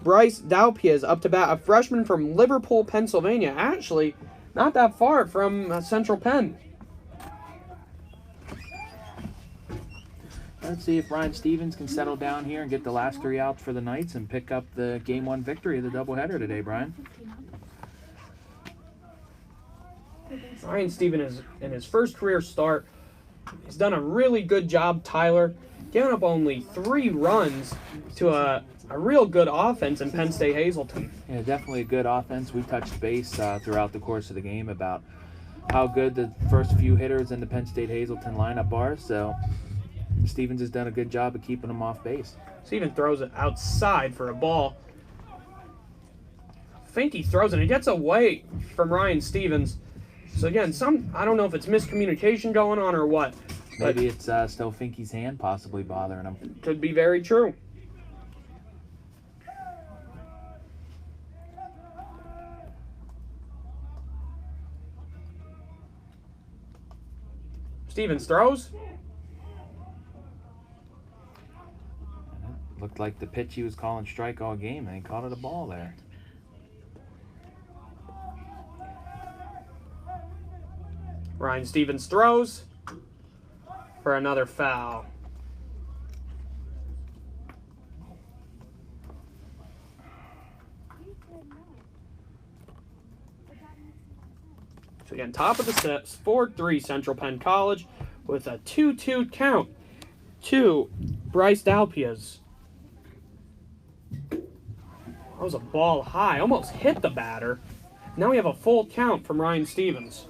Bryce Dalpiez, up to bat, a freshman from Liverpool, Pennsylvania. Actually, not that far from Central Penn. Let's see if Ryan Stevens can settle down here and get the last 3 outs for the Knights and pick up the Game 1 victory of the doubleheader today, Brian. Ryan Stevens, in his first career start, he's done a really good job, Tyler, giving up only 3 runs to a real good offense in Penn State Hazleton. Yeah, definitely a good offense. We touched base throughout the course of the game about how good the first few hitters in the Penn State Hazleton lineup are, so Stevens has done a good job of keeping them off base. Stevens throws it outside for a ball. Finke throws it. It gets away from Ryan Stevens. So again, I don't know if it's miscommunication going on or what. Maybe it's still Finke's hand possibly bothering him. Could be very true. Stevens throws. Looked like the pitch he was calling strike all game, and he called it a ball there. Ryan Stevens throws for another foul. So again, top of the steps, 4-3 Central Penn College with a 2-2 count to Bryce Dalpiez. That was a ball high, almost hit the batter. Now we have a full count from Ryan Stevens.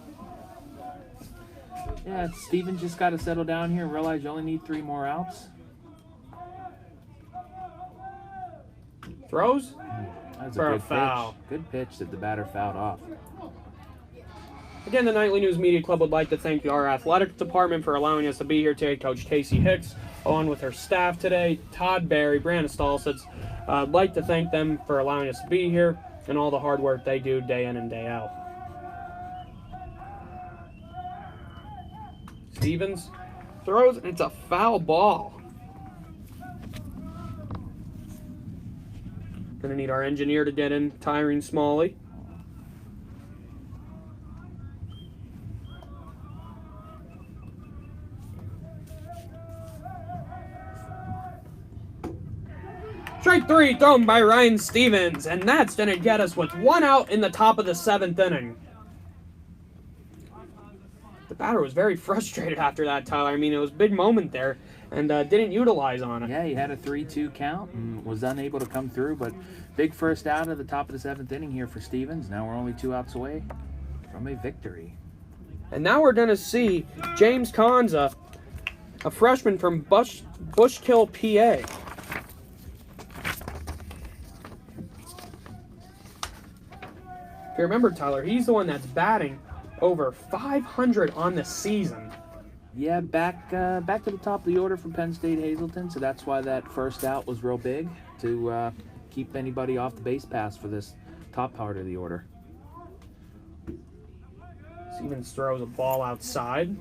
Yeah, Stevens just got to settle down here and realize you only need 3 more outs. Throws That's for a a good foul. pitch. Good pitch that the batter fouled off. Again, the Nightly News Media Club would like to thank our athletic department for allowing us to be here today. Coach Casey Hicks, along with her staff today, Todd Barry, Brandon Stolsitz. I'd like to thank them for allowing us to be here and all the hard work they do day in and day out. Stevens throws, and it's a foul ball. Gonna need our engineer to get in, Tyreen Smalley. Strike 3 thrown by Ryan Stevens, and that's going to get us with 1 out in the top of the 7th inning. The batter was very frustrated after that, Tyler. I mean, it was a big moment there, and didn't utilize on it. Yeah, he had a 3-2 count and was unable to come through, but big first out at the top of the 7th inning here for Stevens. Now we're only 2 outs away from a victory. And now we're going to see James Konza, a freshman from Bushkill, PA. If you remember, Tyler, he's the one that's batting over 500 on the season. Yeah, back to the top of the order for Penn State Hazleton, so that's why that first out was real big, to keep anybody off the base pass for this top part of the order. Stevens throws a ball outside.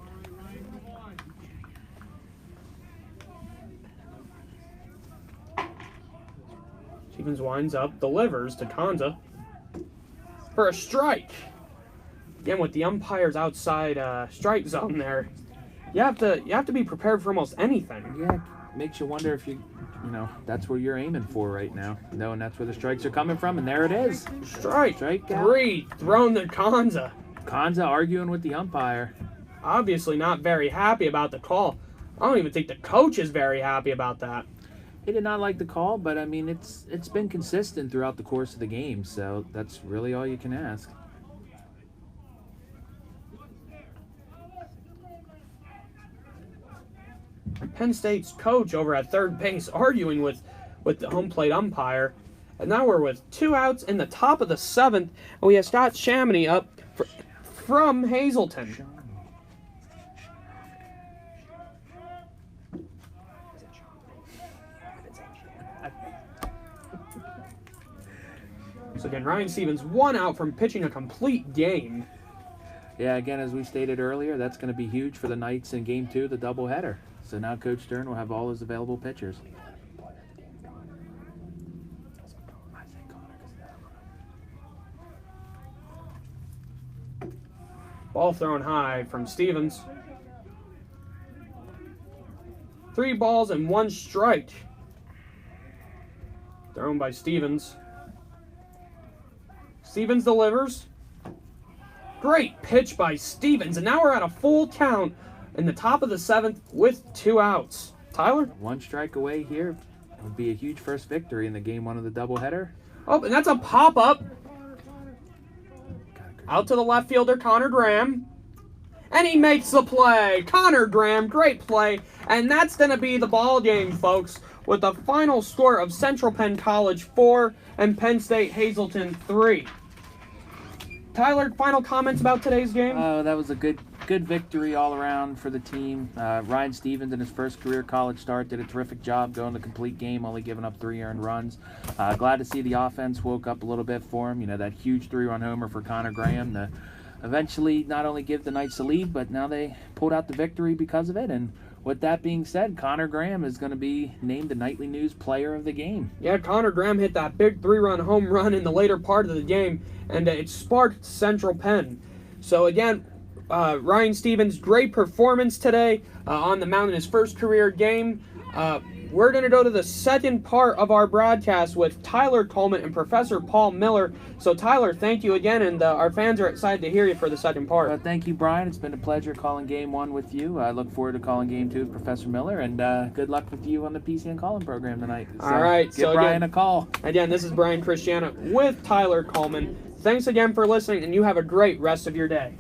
Stevens winds up, delivers to Konza for a strike. Again, with the umpires outside strike zone there, you have to be prepared for almost anything. Yeah, makes you wonder if you know, that's where you're aiming for right now, knowing that's where the strikes are coming from, and there it is. Strike out. 3 thrown to Konza. Konza arguing with the umpire. Obviously not very happy about the call. I don't even think the coach is very happy about that. He did not like the call, but I mean, it's been consistent throughout the course of the game, so that's really all you can ask. Penn State's coach over at third base arguing with the home plate umpire. And now we're with 2 outs in the top of the 7th, and we have Scott Chamonix up from Hazleton. So again, Ryan Stevens 1 out from pitching a complete game. Yeah, again, as we stated earlier, that's going to be huge for the Knights in Game 2, the doubleheader. So now Coach Stern will have all his available pitchers. Ball thrown high from Stevens. 3 balls and 1 strike. Thrown by Stevens. Stevens delivers. Great pitch by Stevens, and now we're at a full count in the top of the 7th with 2 outs. Tyler? 1 strike away here would be a huge first victory in the Game 1 of the doubleheader. Oh, and that's a pop-up. Out to the left fielder, Connor Graham. And he makes the play. Connor Graham, great play. And that's going to be the ball game, folks, with the final score of Central Penn College 4 and Penn State Hazleton 3. Tyler, final comments about today's game? Oh, that was a good victory all around for the team. Ryan Stevens, in his first career college start, did a terrific job going the complete game, only giving up 3 earned runs. Glad to see the offense woke up a little bit for him. You know, that huge 3-run homer for Connor Graham to eventually not only give the Knights the lead, but now they pulled out the victory because of it. And with that being said, Connor Graham is going to be named the Nightly News Player of the Game. Yeah, Connor Graham hit that big 3-run home run in the later part of the game, and it sparked Central Penn. So again, Ryan Stevens, great performance today on the mound in his first career game. We're going to go to the second part of our broadcast with Tyler Coleman and Professor Paul Miller. So Tyler, thank you again, and our fans are excited to hear you for the second part. Thank you, Brian. It's been a pleasure calling Game 1 with you. I look forward to calling Game 2 with Professor Miller, and good luck with you on the PCN calling program tonight. All right. Give Brian a call. Again, this is Brian Christiana with Tyler Coleman. Thanks again for listening, and you have a great rest of your day.